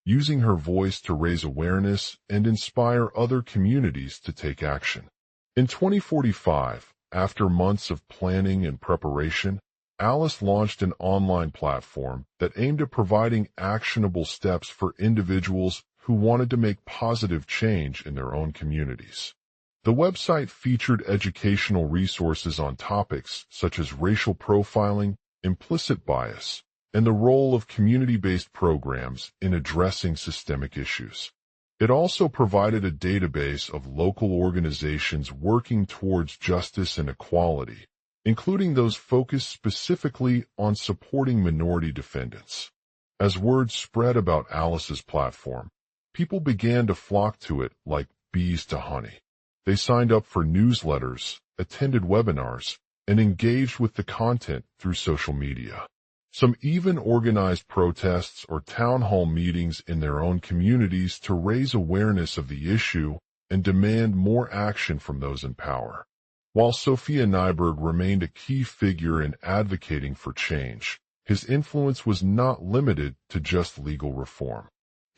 using her voice to raise awareness and inspire other communities to take action. In 2045, after months of planning and preparation, Alice launched an online platform that aimed at providing actionable steps for individuals who wanted to make positive change in their own communities. The website featured educational resources on topics such as racial profiling, implicit bias, and the role of community-based programs in addressing systemic issues. It also provided a database of local organizations working towards justice and equality, including those focused specifically on supporting minority defendants. As word spread about Alice's platform, people began to flock to it like bees to honey. They signed up for newsletters, attended webinars, and engaged with the content through social media. Some even organized protests or town hall meetings in their own communities to raise awareness of the issue and demand more action from those in power. While Sophia Nyberg remained a key figure in advocating for change, his influence was not limited to just legal reform.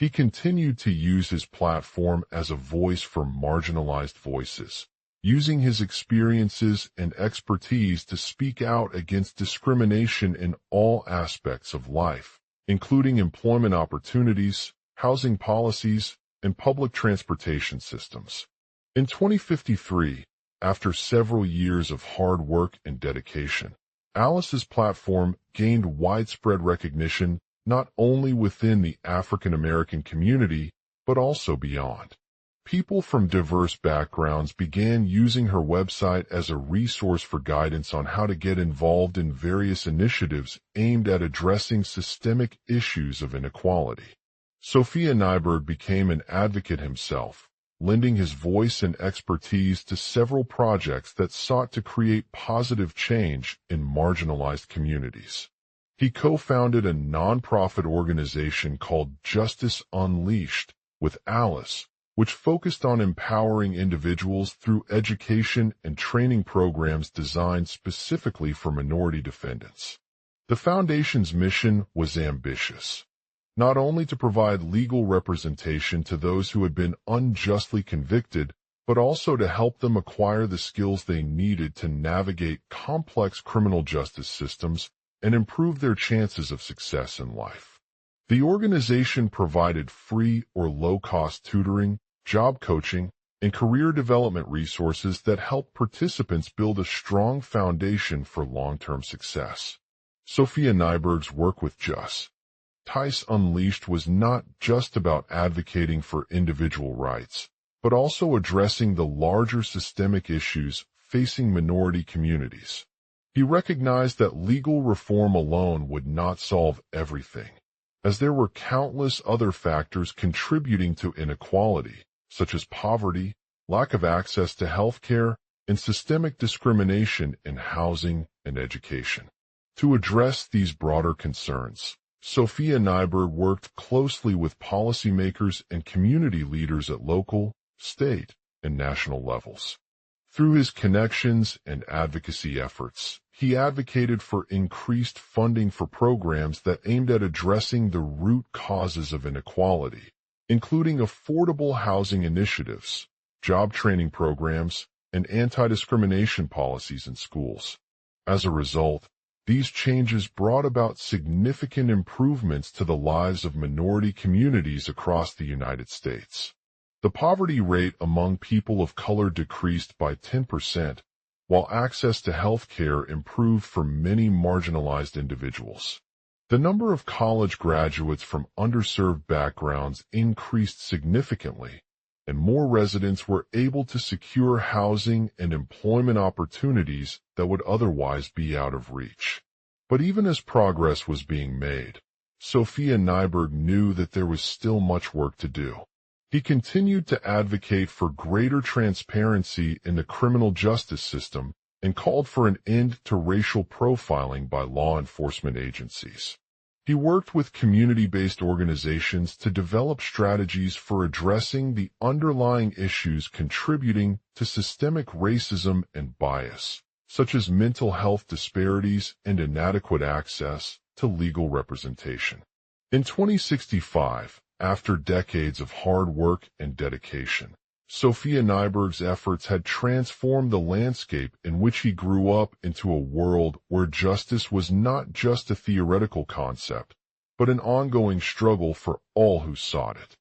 He continued to use his platform as a voice for marginalized voices, using his experiences and expertise to speak out against discrimination in all aspects of life, including employment opportunities, housing policies, and public transportation systems. In 2053, after several years of hard work and dedication, Alice's platform gained widespread recognition not only within the African American community, but also beyond. People from diverse backgrounds began using her website as a resource for guidance on how to get involved in various initiatives aimed at addressing systemic issues of inequality. Sophia Nyberg became an advocate himself, lending his voice and expertise to several projects that sought to create positive change in marginalized communities. He co-founded a nonprofit organization called Justice Unleashed with Alice, which focused on empowering individuals through education and training programs designed specifically for minority defendants. The foundation's mission was ambitious, not only to provide legal representation to those who had been unjustly convicted, but also to help them acquire the skills they needed to navigate complex criminal justice systems and improve their chances of success in life. The organization provided free or low-cost tutoring, job coaching, and career development resources that help participants build a strong foundation for long-term success. Sophia Nyberg's work with Justice Unleashed was not just about advocating for individual rights, but also addressing the larger systemic issues facing minority communities. He recognized that legal reform alone would not solve everything, as there were countless other factors contributing to inequality, such as poverty, lack of access to health care, and systemic discrimination in housing and education. To address these broader concerns, Sophia Nyberg worked closely with policymakers and community leaders at local, state, and national levels. Through his connections and advocacy efforts, he advocated for increased funding for programs that aimed at addressing the root causes of inequality, including affordable housing initiatives, job training programs, and anti-discrimination policies in schools. As a result, these changes brought about significant improvements to the lives of minority communities across the United States. The poverty rate among people of color decreased by 10%, while access to health care improved for many marginalized individuals. The number of college graduates from underserved backgrounds increased significantly, and more residents were able to secure housing and employment opportunities that would otherwise be out of reach. But even as progress was being made, Sophia Nyberg knew that there was still much work to do. He continued to advocate for greater transparency in the criminal justice system and called for an end to racial profiling by law enforcement agencies. He worked with community-based organizations to develop strategies for addressing the underlying issues contributing to systemic racism and bias, such as mental health disparities and inadequate access to legal representation. In 2065, after decades of hard work and dedication, Sophia Nyberg's efforts had transformed the landscape in which he grew up into a world where justice was not just a theoretical concept, but an ongoing struggle for all who sought it.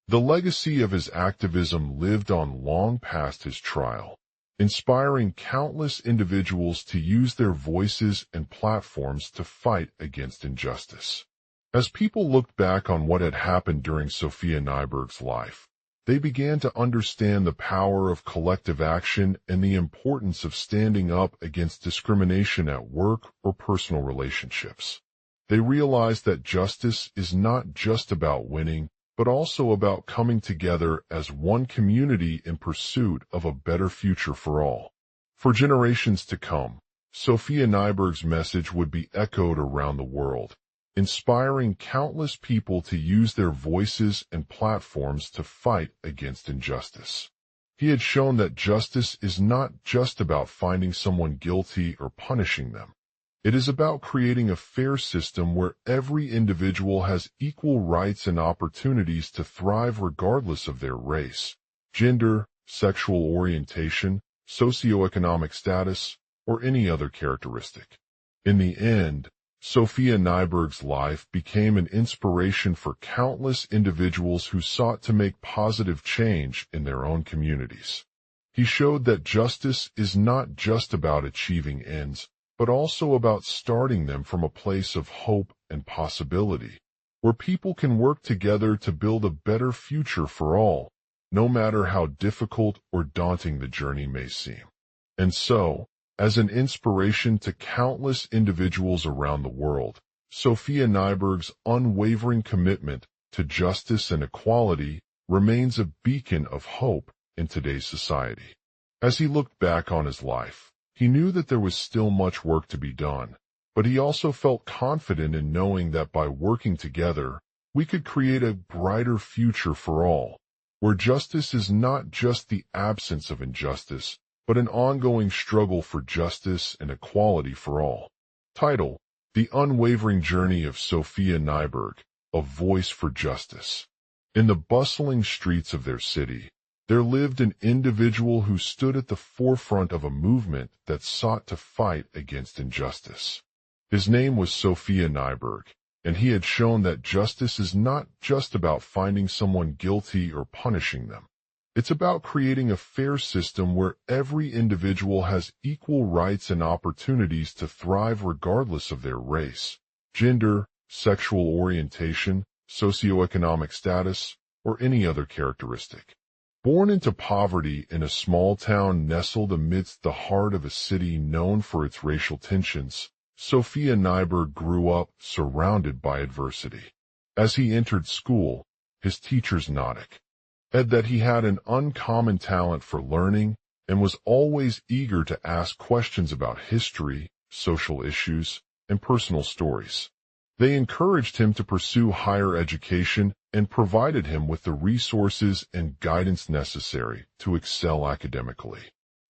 The legacy of his activism lived on long past his trial, inspiring countless individuals to use their voices and platforms to fight against injustice. As people looked back on what had happened during Sophia Nyberg's life, they began to understand the power of collective action and the importance of standing up against discrimination at work or personal relationships. They realized that justice is not just about winning, but also about coming together as one community in pursuit of a better future for all. For generations to come, Sophia Nyberg's message would be echoed around the world, inspiring countless people to use their voices and platforms to fight against injustice. He had shown that justice is not just about finding someone guilty or punishing them. It is about creating a fair system where every individual has equal rights and opportunities to thrive regardless of their race, gender, sexual orientation, socioeconomic status, or any other characteristic. In the end, Sophia Nyberg's life became an inspiration for countless individuals who sought to make positive change in their own communities. He showed that justice is not just about achieving ends, but also about starting them from a place of hope and possibility, where people can work together to build a better future for all, no matter how difficult or daunting the journey may seem. And so, as an inspiration to countless individuals around the world, Sophia Nyberg's unwavering commitment to justice and equality remains a beacon of hope in today's society. As he looked back on his life, he knew that there was still much work to be done, but he also felt confident in knowing that by working together, we could create a brighter future for all, where justice is not just the absence of injustice, but an ongoing struggle for justice and equality for all. Title: The Unwavering Journey of Sophia Nyberg, A Voice for Justice. In the bustling streets of their city, there lived an individual who stood at the forefront of a movement that sought to fight against injustice. His name was Sophia Nyberg, and he had shown that justice is not just about finding someone guilty or punishing them. It's about creating a fair system where every individual has equal rights and opportunities to thrive regardless of their race, gender, sexual orientation, socioeconomic status, or any other characteristic. Born into poverty in a small town nestled amidst the heart of a city known for its racial tensions, Sophia Nyberg grew up surrounded by adversity. As he entered school, his teachers nodded that he had an uncommon talent for learning and was always eager to ask questions about history, social issues, and personal stories. They encouraged him to pursue higher education and provided him with the resources and guidance necessary to excel academically.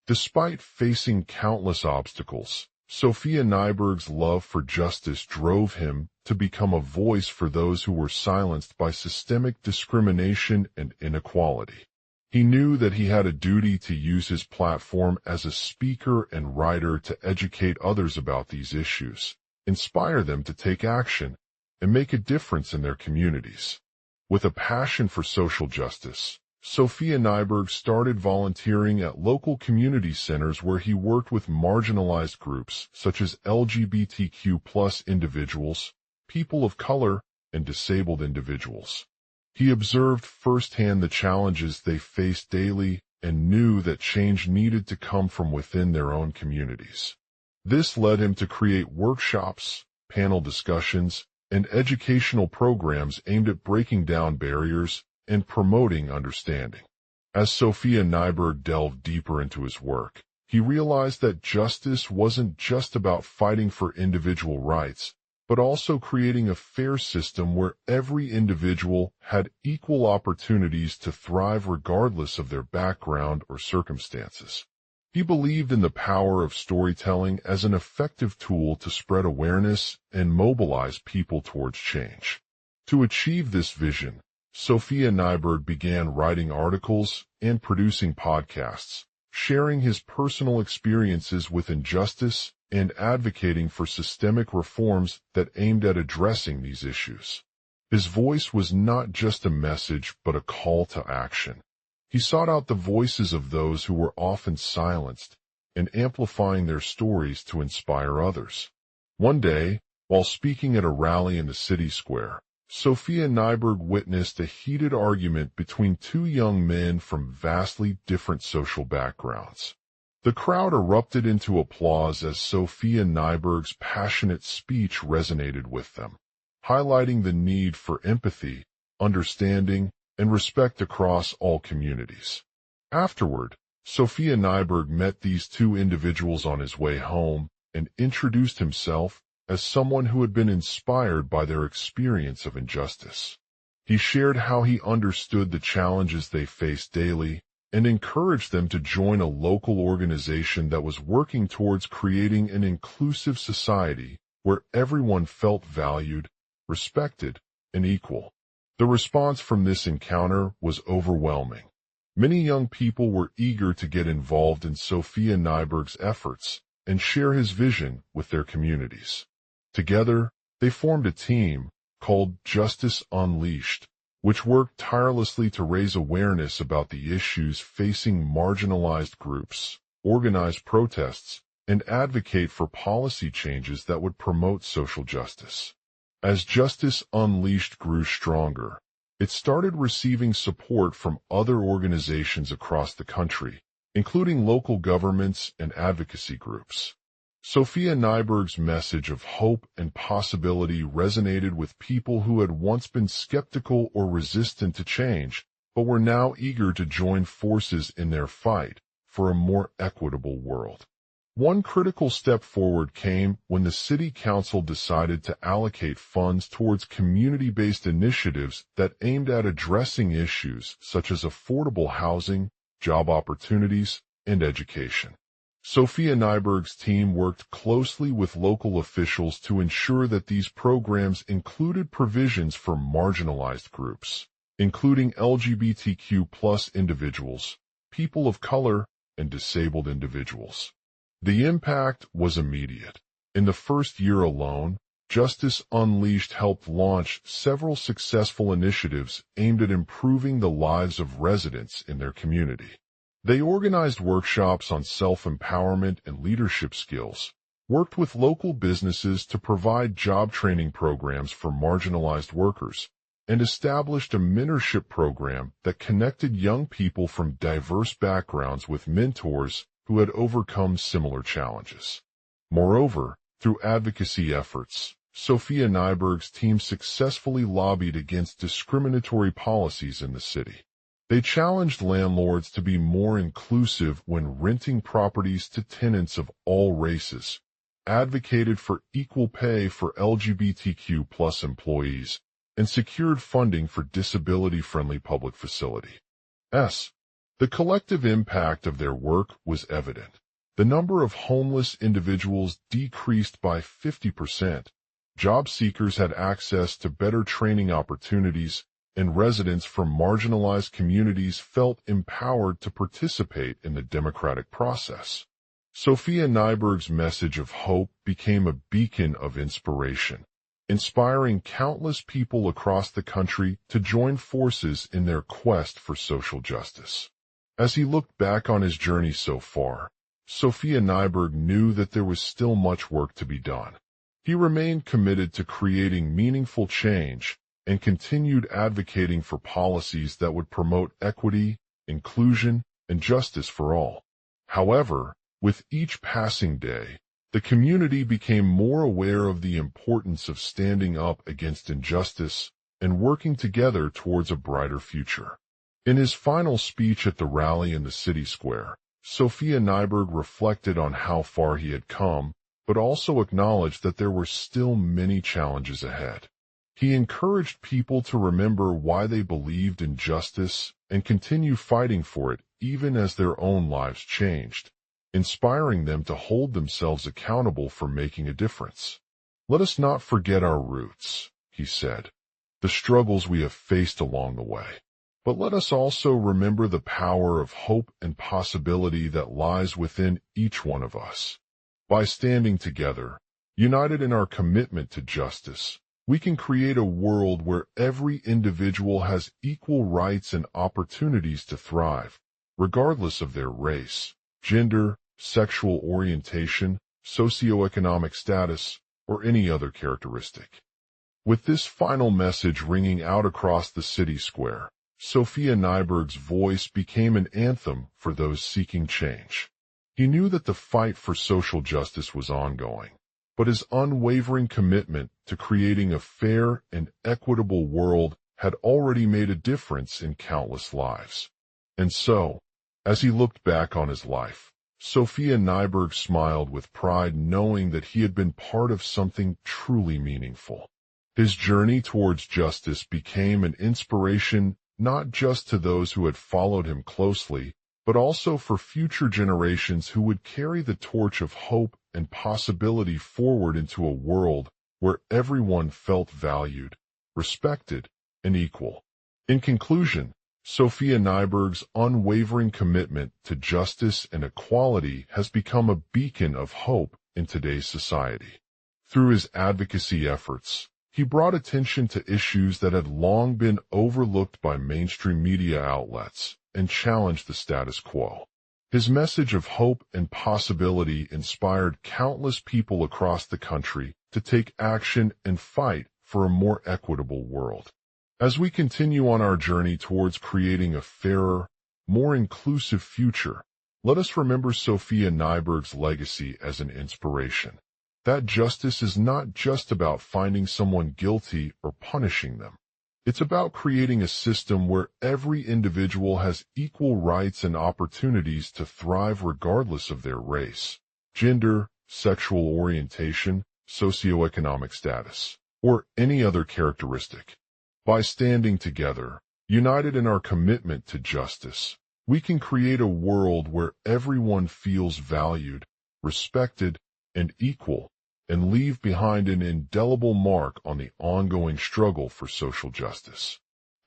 Despite facing countless obstacles, Sophia Nyberg's love for justice drove him to become a voice for those who were silenced by systemic discrimination and inequality. He knew that he had a duty to use his platform as a speaker and writer to educate others about these issues, inspire them to take action, and make a difference in their communities. With a passion for social justice, Sophia Nyberg started volunteering at local community centers where he worked with marginalized groups such as LGBTQ+ individuals, people of color, and disabled individuals. He observed firsthand the challenges they faced daily and knew that change needed to come from within their own communities. This led him to create workshops, panel discussions, and educational programs aimed at breaking down barriers and promoting understanding. As Sophia Nyberg delved deeper into his work, he realized that justice wasn't just about fighting for individual rights, but also creating a fair system where every individual had equal opportunities to thrive regardless of their background or circumstances. He believed in the power of storytelling as an effective tool to spread awareness and mobilize people towards change. To achieve this vision, Sophia Nyberg began writing articles and producing podcasts, sharing his personal experiences with injustice and advocating for systemic reforms that aimed at addressing these issues. His voice was not just a message but a call to action. He sought out the voices of those who were often silenced and amplifying their stories to inspire others. One day, while speaking at a rally in the city square, Sophia Nyberg witnessed a heated argument between two young men from vastly different social backgrounds. The crowd erupted into applause as Sophia Nyberg's passionate speech resonated with them, highlighting the need for empathy, understanding, and respect across all communities. Afterward, Sophia Nyberg met these two individuals on his way home and introduced himself as someone who had been inspired by their experience of injustice. He shared how he understood the challenges they faced daily and encouraged them to join a local organization that was working towards creating an inclusive society where everyone felt valued, respected, and equal. The response from this encounter was overwhelming. Many young people were eager to get involved in Sophia Nyberg's efforts and share his vision with their communities. Together, they formed a team called Justice Unleashed, which worked tirelessly to raise awareness about the issues facing marginalized groups, organize protests, and advocate for policy changes that would promote social justice. As Justice Unleashed grew stronger, it started receiving support from other organizations across the country, including local governments and advocacy groups. Sophia Nyberg's message of hope and possibility resonated with people who had once been skeptical or resistant to change, but were now eager to join forces in their fight for a more equitable world. One critical step forward came when the City Council decided to allocate funds towards community-based initiatives that aimed at addressing issues such as affordable housing, job opportunities, and education. Sophia Nyberg's team worked closely with local officials to ensure that these programs included provisions for marginalized groups, including LGBTQ+ individuals, people of color, and disabled individuals. The impact was immediate. In the first year alone, Justice Unleashed helped launch several successful initiatives aimed at improving the lives of residents in their community. They organized workshops on self-empowerment and leadership skills, worked with local businesses to provide job training programs for marginalized workers, and established a mentorship program that connected young people from diverse backgrounds with mentors who had overcome similar challenges. Moreover, through advocacy efforts, Sophia Nyberg's team successfully lobbied against discriminatory policies in the city. They challenged landlords to be more inclusive when renting properties to tenants of all races, advocated for equal pay for LGBTQ+ employees, and secured funding for disability-friendly public facilities. The collective impact of their work was evident. The number of homeless individuals decreased by 50%, job seekers had access to better training opportunities, and residents from marginalized communities felt empowered to participate in the democratic process. Sophia Nyberg's message of hope became a beacon of inspiration, inspiring countless people across the country to join forces in their quest for social justice. As he looked back on his journey so far, Sophia Nyberg knew that there was still much work to be done. He remained committed to creating meaningful change and continued advocating for policies that would promote equity, inclusion, and justice for all. However, with each passing day, the community became more aware of the importance of standing up against injustice and working together towards a brighter future. In his final speech at the rally in the city square, Sophia Nyberg reflected on how far he had come but also acknowledged that there were still many challenges ahead. He encouraged people to remember why they believed in justice and continue fighting for it even as their own lives changed, inspiring them to hold themselves accountable for making a difference. "Let us not forget our roots," he said, "the struggles we have faced along the way. But let us also remember the power of hope and possibility that lies within each one of us. By standing together, united in our commitment to justice, we can create a world where every individual has equal rights and opportunities to thrive, regardless of their race, gender, sexual orientation, socioeconomic status, or any other characteristic." With this final message ringing out across the city square, Sophia Nyberg's voice became an anthem for those seeking change. He knew that the fight for social justice was ongoing, but his unwavering commitment to creating a fair and equitable world had already made a difference in countless lives. And so, as he looked back on his life, Sophia Nyberg smiled with pride, knowing that he had been part of something truly meaningful. His journey towards justice became an inspiration not just to those who had followed him closely, but also for future generations who would carry the torch of hope and possibility forward into a world where everyone felt valued, respected, and equal. In conclusion, Sophia Nyberg's unwavering commitment to justice and equality has become a beacon of hope in today's society. Through his advocacy efforts, he brought attention to issues that had long been overlooked by mainstream media outlets and challenged the status quo. His message of hope and possibility inspired countless people across the country to take action and fight for a more equitable world. As we continue on our journey towards creating a fairer, more inclusive future, let us remember Sophia Nyberg's legacy as an inspiration. That justice is not just about finding someone guilty or punishing them. It's about creating a system where every individual has equal rights and opportunities to thrive regardless of their race, gender, sexual orientation, socioeconomic status, or any other characteristic. By standing together, united in our commitment to justice, we can create a world where everyone feels valued, respected, and equal, and leave behind an indelible mark on the ongoing struggle for social justice.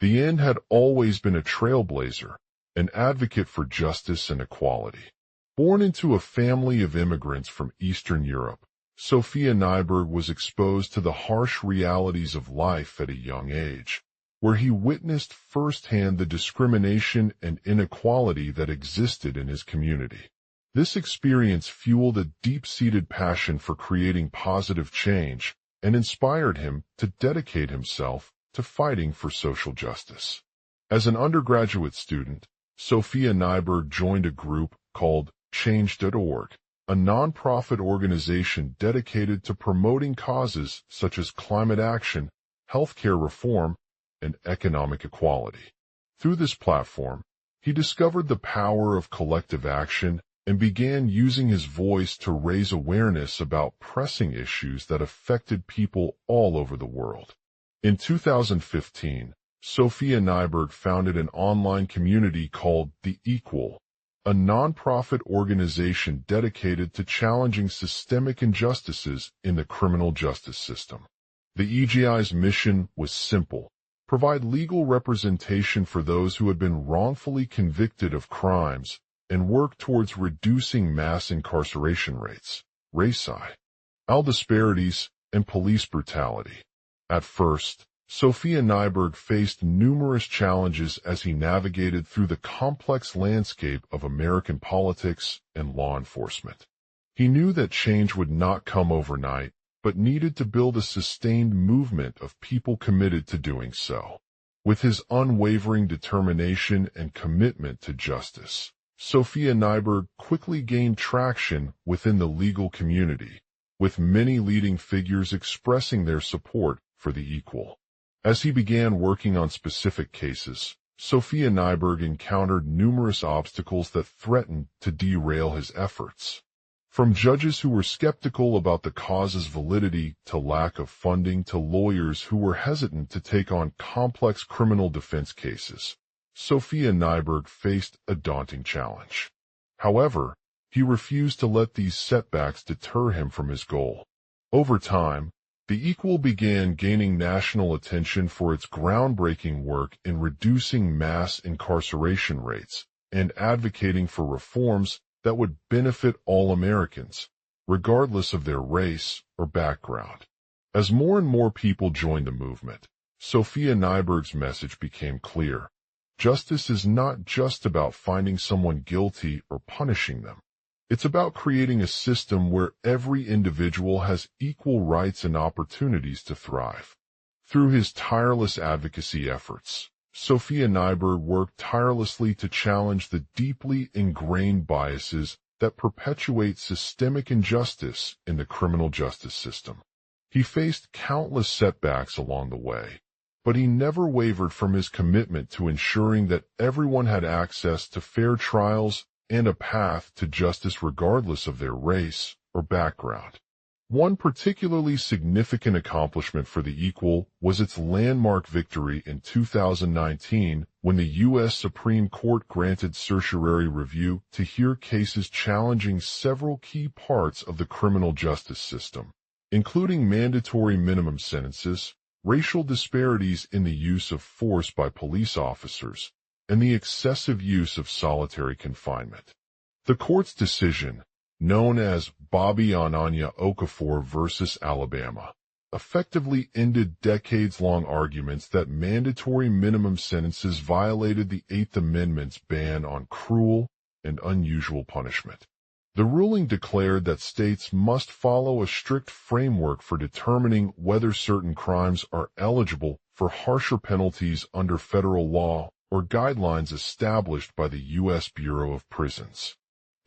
The end had always been a trailblazer, an advocate for justice and equality. Born into a family of immigrants from Eastern Europe, Sophia Nyberg was exposed to the harsh realities of life at a young age, where he witnessed firsthand the discrimination and inequality that existed in his community. This experience fueled a deep-seated passion for creating positive change and inspired him to dedicate himself to fighting for social justice. As an undergraduate student, Sophia Nyberg joined a group called Change.org, a nonprofit organization dedicated to promoting causes such as climate action, healthcare reform, and economic equality. Through this platform, he discovered the power of collective action and began using his voice to raise awareness about pressing issues that affected people all over the world. In 2015, Sophia Nyberg founded an online community called The Equal, a nonprofit organization dedicated to challenging systemic injustices in the criminal justice system. The EGI's mission was simple: provide legal representation for those who had been wrongfully convicted of crimes and work towards reducing mass incarceration rates, racial disparities, and police brutality. At first, Sophia Nyberg faced numerous challenges as he navigated through the complex landscape of American politics and law enforcement. He knew that change would not come overnight, but needed to build a sustained movement of people committed to doing so. With his unwavering determination and commitment to justice, Sophia Nyberg quickly gained traction within the legal community, with many leading figures expressing their support for the equal. As he began working on specific cases, Sophia Nyberg encountered numerous obstacles that threatened to derail his efforts. From judges who were skeptical about the cause's validity to lack of funding to lawyers who were hesitant to take on complex criminal defense cases, Sophia Nyberg faced a daunting challenge. However, he refused to let these setbacks deter him from his goal. Over time, The Equal began gaining national attention for its groundbreaking work in reducing mass incarceration rates and advocating for reforms that would benefit all Americans, regardless of their race or background. As more and more people joined the movement, Sophia Nyberg's message became clear. Justice is not just about finding someone guilty or punishing them. It's about creating a system where every individual has equal rights and opportunities to thrive. Through his tireless advocacy efforts, Sophia Nyberg worked tirelessly to challenge the deeply ingrained biases that perpetuate systemic injustice in the criminal justice system. He faced countless setbacks along the way, but he never wavered from his commitment to ensuring that everyone had access to fair trials and a path to justice regardless of their race or background. One particularly significant accomplishment for The Equal was its landmark victory in 2019 when the U.S. Supreme Court granted certiorari review to hear cases challenging several key parts of the criminal justice system, including mandatory minimum sentences, racial disparities in the use of force by police officers, and the excessive use of solitary confinement. The court's decision, known as Bobby Ananya Okafor v. Alabama, effectively ended decades-long arguments that mandatory minimum sentences violated the Eighth Amendment's ban on cruel and unusual punishment. The ruling declared that states must follow a strict framework for determining whether certain crimes are eligible for harsher penalties under federal law or guidelines established by the U.S. Bureau of Prisons.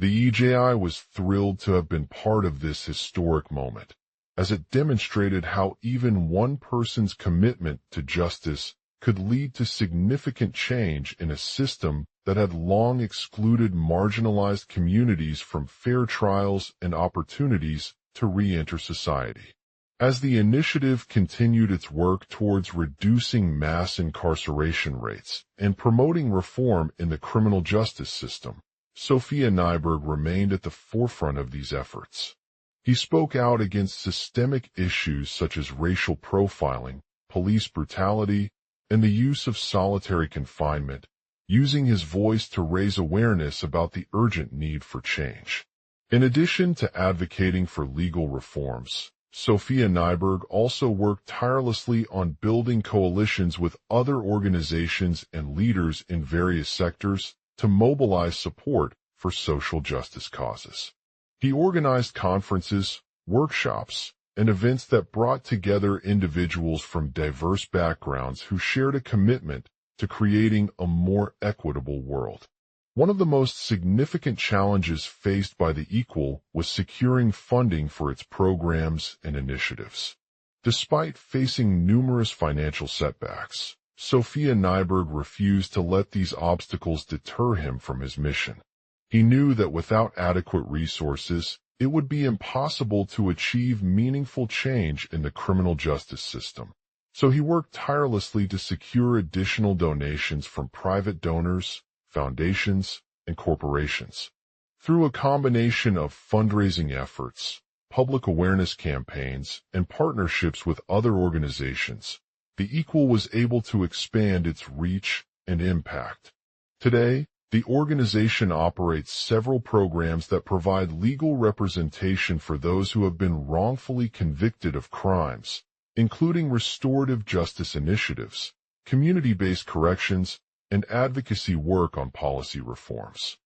The EJI was thrilled to have been part of this historic moment, as it demonstrated how even one person's commitment to justice could lead to significant change in a system that had long excluded marginalized communities from fair trials and opportunities to re-enter society. As the initiative continued its work towards reducing mass incarceration rates and promoting reform in the criminal justice system, Sophia Nyberg remained at the forefront of these efforts. He spoke out against systemic issues such as racial profiling, police brutality, and the use of solitary confinement, using his voice to raise awareness about the urgent need for change. In addition to advocating for legal reforms, Sophia Nyberg also worked tirelessly on building coalitions with other organizations and leaders in various sectors to mobilize support for social justice causes. He organized conferences, workshops, and events that brought together individuals from diverse backgrounds who shared a commitment to creating a more equitable world. One of the most significant challenges faced by The Equal was securing funding for its programs and initiatives. Despite facing numerous financial setbacks, Sophia Nyberg refused to let these obstacles deter him from his mission. He knew that without adequate resources, it would be impossible to achieve meaningful change in the criminal justice system. So he worked tirelessly to secure additional donations from private donors, foundations, and corporations. Through a combination of fundraising efforts, public awareness campaigns, and partnerships with other organizations, The Equal was able to expand its reach and impact. Today, the organization operates several programs that provide legal representation for those who have been wrongfully convicted of crimes, including restorative justice initiatives, community-based corrections, and advocacy work on policy reforms.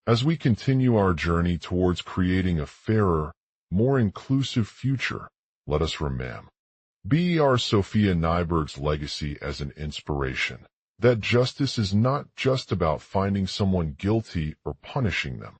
As we continue our journey towards creating a fairer, more inclusive future, let us remember Sophia Nyberg's legacy as an inspiration, that justice is not just about finding someone guilty or punishing them.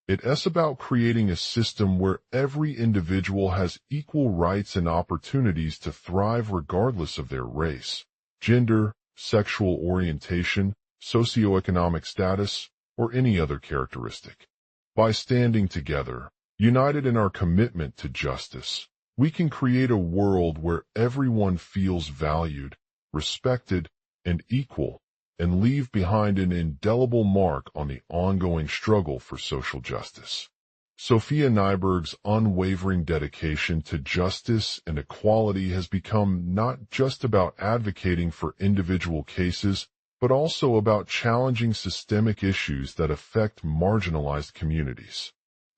It is about creating a system where every individual has equal rights and opportunities to thrive regardless of their race, gender, sexual orientation, socioeconomic status, or any other characteristic. By standing together, United in our commitment to justice, we can create a world where everyone feels valued, respected, and equal, and leave behind an indelible mark on the ongoing struggle for social justice. Sophia Nyberg's unwavering dedication to justice and equality has become not just about advocating for individual cases, but also about challenging systemic issues that affect marginalized communities.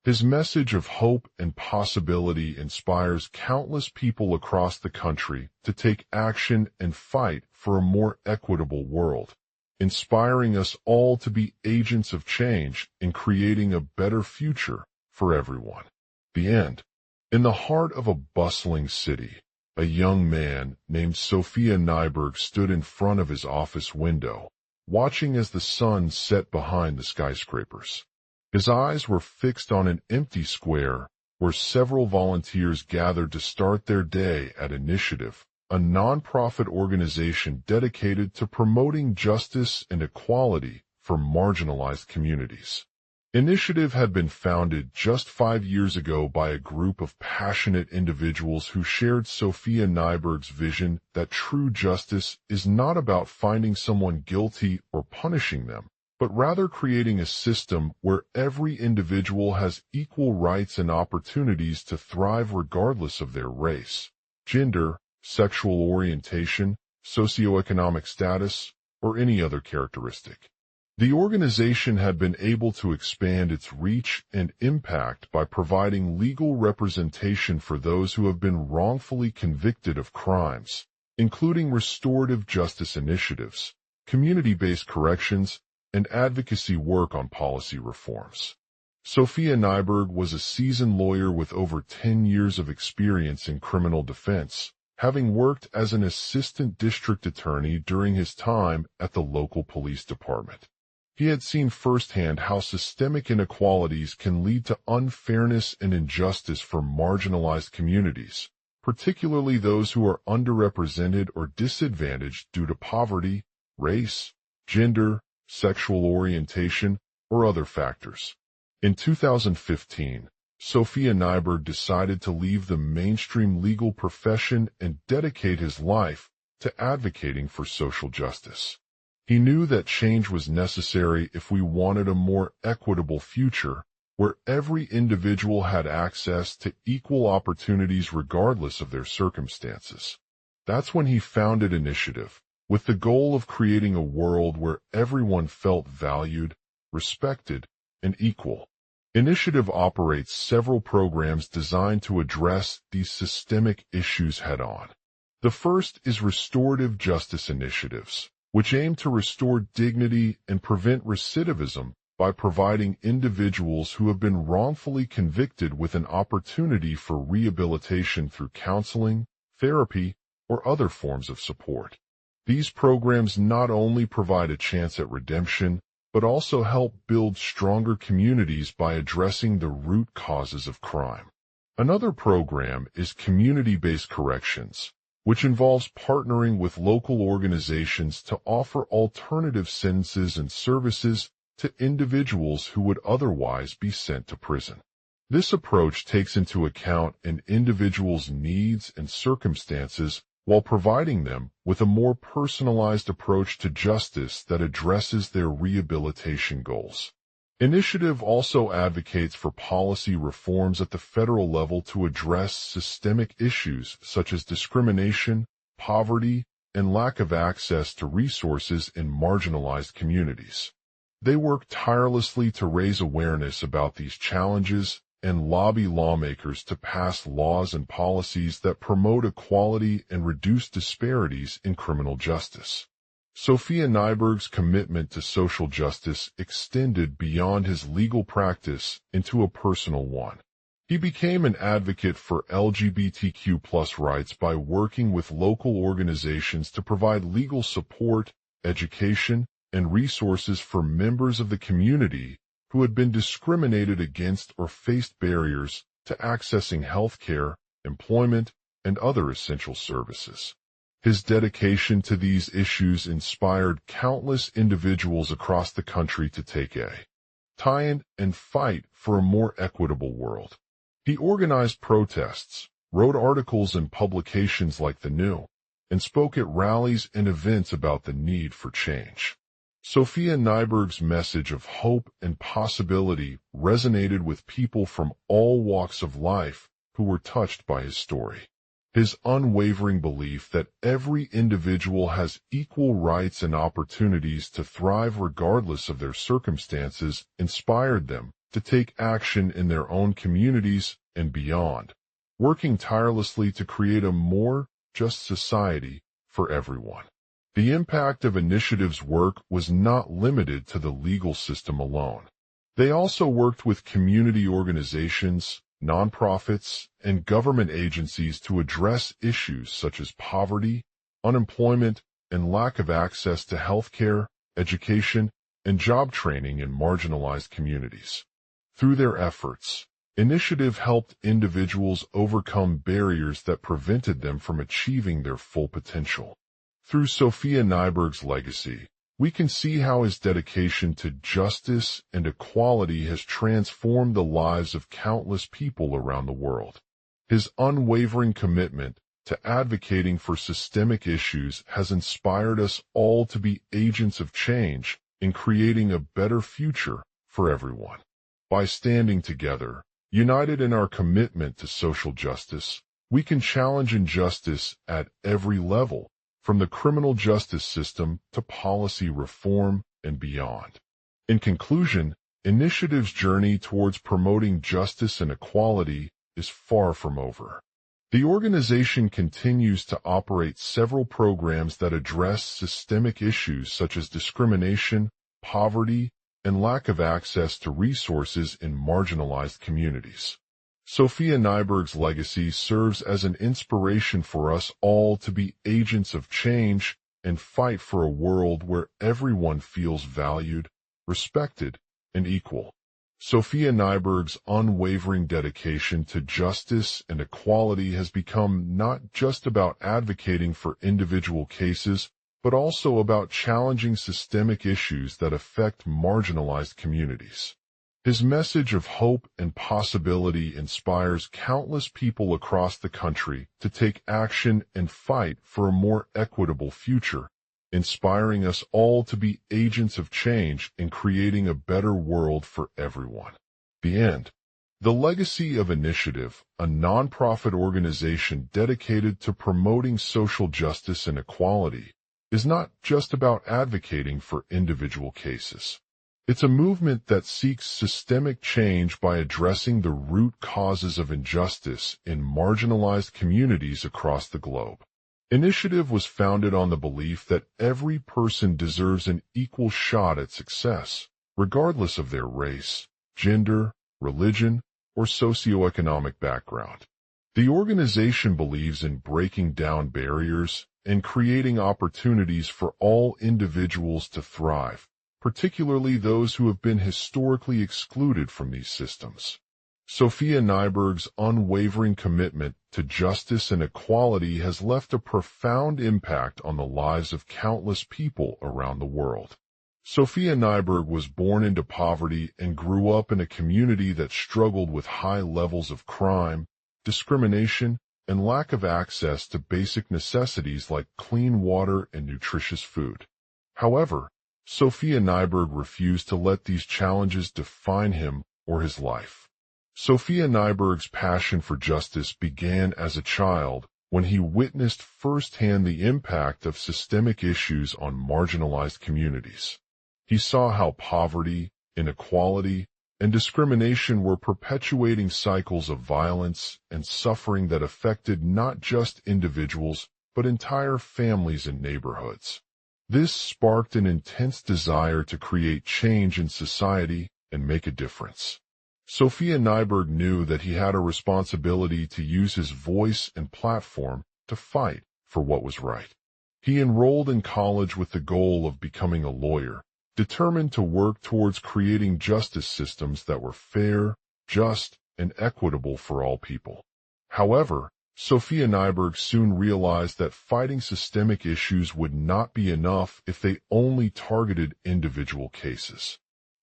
His message of hope and possibility inspires countless people across the country to take action and fight for a more equitable world, inspiring us all to be agents of change in creating a better future for everyone. The end. In the heart of a bustling city, a young man named Sophia Nyberg stood in front of his office window, watching as the sun set behind the skyscrapers. His eyes were fixed on an empty square where several volunteers gathered to start their day at Initiative, a nonprofit organization dedicated to promoting justice and equality for marginalized communities. Initiative had been founded just 5 years ago by a group of passionate individuals who shared Sophia Nyberg's vision that true justice is not about finding someone guilty or punishing them, but rather creating a system where every individual has equal rights and opportunities to thrive regardless of their race, gender, sexual orientation, socioeconomic status, or any other characteristic. The organization had been able to expand its reach and impact by providing legal representation for those who have been wrongfully convicted of crimes, including restorative justice initiatives, community-based corrections, and advocacy work on policy reforms. Sophia Nyberg was a seasoned lawyer with over 10 years of experience in criminal defense, having worked as an assistant district attorney during his time at the local police department. He had seen firsthand how systemic inequalities can lead to unfairness and injustice for marginalized communities, particularly those who are underrepresented or disadvantaged due to poverty, race, gender, sexual orientation, or other factors. In 2015, Sophia Nyberg decided to leave the mainstream legal profession and dedicate his life to advocating for social justice. He knew that change was necessary if we wanted a more equitable future, where every individual had access to equal opportunities regardless of their circumstances. That's when he founded Initiative, with the goal of creating a world where everyone felt valued, respected, and equal. Initiative operates several programs designed to address these systemic issues head-on. The first is restorative justice initiatives, which aim to restore dignity and prevent recidivism by providing individuals who have been wrongfully convicted with an opportunity for rehabilitation through counseling, therapy, or other forms of support. These programs not only provide a chance at redemption, but also help build stronger communities by addressing the root causes of crime. Another program is community-based corrections, which involves partnering with local organizations to offer alternative sentences and services to individuals who would otherwise be sent to prison. This approach takes into account an individual's needs and circumstances while providing them with a more personalized approach to justice that addresses their rehabilitation goals. Initiative also advocates for policy reforms at the federal level to address systemic issues such as discrimination, poverty, and lack of access to resources in marginalized communities. They work tirelessly to raise awareness about these challenges and lobby lawmakers to pass laws and policies that promote equality and reduce disparities in criminal justice. Sophia Nyberg's commitment to social justice extended beyond his legal practice into a personal one. He became an advocate for LGBTQ+ rights by working with local organizations to provide legal support, education, and resources for members of the community who had been discriminated against or faced barriers to accessing health care, employment, and other essential services. His dedication to these issues inspired countless individuals across the country to take a tie-in and fight for a more equitable world. He organized protests, wrote articles in publications like The New, and spoke at rallies and events about the need for change. Sophia Nyberg's message of hope and possibility resonated with people from all walks of life who were touched by his story. His unwavering belief that every individual has equal rights and opportunities to thrive regardless of their circumstances inspired them to take action in their own communities and beyond, working tirelessly to create a more just society for everyone. The impact of Initiative's work was not limited to the legal system alone. They also worked with community organizations, nonprofits, and government agencies to address issues such as poverty, unemployment, and lack of access to healthcare, education, and job training in marginalized communities. Through their efforts, Initiative helped individuals overcome barriers that prevented them from achieving their full potential. Through Sophia Nyberg's legacy, we can see how his dedication to justice and equality has transformed the lives of countless people around the world. His unwavering commitment to advocating for systemic issues has inspired us all to be agents of change in creating a better future for everyone. By standing together, united in our commitment to social justice, we can challenge injustice at every level, from the criminal justice system to policy reform and beyond. In conclusion, Initiative's journey towards promoting justice and equality is far from over. The organization continues to operate several programs that address systemic issues such as discrimination, poverty, and lack of access to resources in marginalized communities. Sophia Nyberg's legacy serves as an inspiration for us all to be agents of change and fight for a world where everyone feels valued, respected, and equal. Sophia Nyberg's unwavering dedication to justice and equality has become not just about advocating for individual cases, but also about challenging systemic issues that affect marginalized communities. His message of hope and possibility inspires countless people across the country to take action and fight for a more equitable future, inspiring us all to be agents of change in creating a better world for everyone. The end. The legacy of Initiative, a nonprofit organization dedicated to promoting social justice and equality, is not just about advocating for individual cases. It's a movement that seeks systemic change by addressing the root causes of injustice in marginalized communities across the globe. Initiative was founded on the belief that every person deserves an equal shot at success, regardless of their race, gender, religion, or socioeconomic background. The organization believes in breaking down barriers and creating opportunities for all individuals to thrive, particularly those who have been historically excluded from these systems. Sophia Nyberg's unwavering commitment to justice and equality has left a profound impact on the lives of countless people around the world. Sophia Nyberg was born into poverty and grew up in a community that struggled with high levels of crime, discrimination, and lack of access to basic necessities like clean water and nutritious food. However, Sophia Nyberg refused to let these challenges define him or his life. Sophia Nyberg's passion for justice began as a child when he witnessed firsthand the impact of systemic issues on marginalized communities. He saw how poverty, inequality, and discrimination were perpetuating cycles of violence and suffering that affected not just individuals but entire families and neighborhoods. This sparked an intense desire to create change in society and make a difference. Sophia Nyberg knew that he had a responsibility to use his voice and platform to fight for what was right. He enrolled in college with the goal of becoming a lawyer, determined to work towards creating justice systems that were fair, just, and equitable for all people. However, Sophia Nyberg soon realized that fighting systemic issues would not be enough if they only targeted individual cases.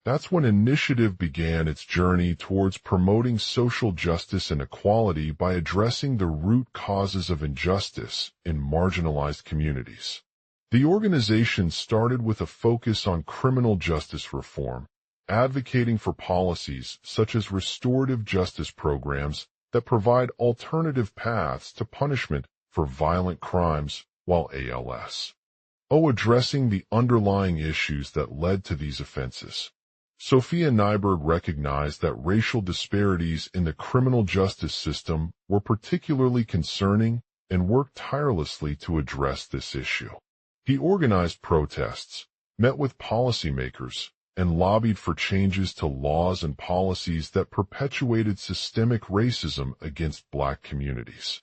That's when Initiative began its journey towards promoting social justice and equality by addressing the root causes of injustice in marginalized communities. The organization started with a focus on criminal justice reform, advocating for policies such as restorative justice programs that provide alternative paths to punishment for violent crimes, while addressing the underlying issues that led to these offenses. Sophia Nyberg recognized that racial disparities in the criminal justice system were particularly concerning and worked tirelessly to address this issue. He organized protests, met with policymakers, and lobbied for changes to laws and policies that perpetuated systemic racism against Black communities.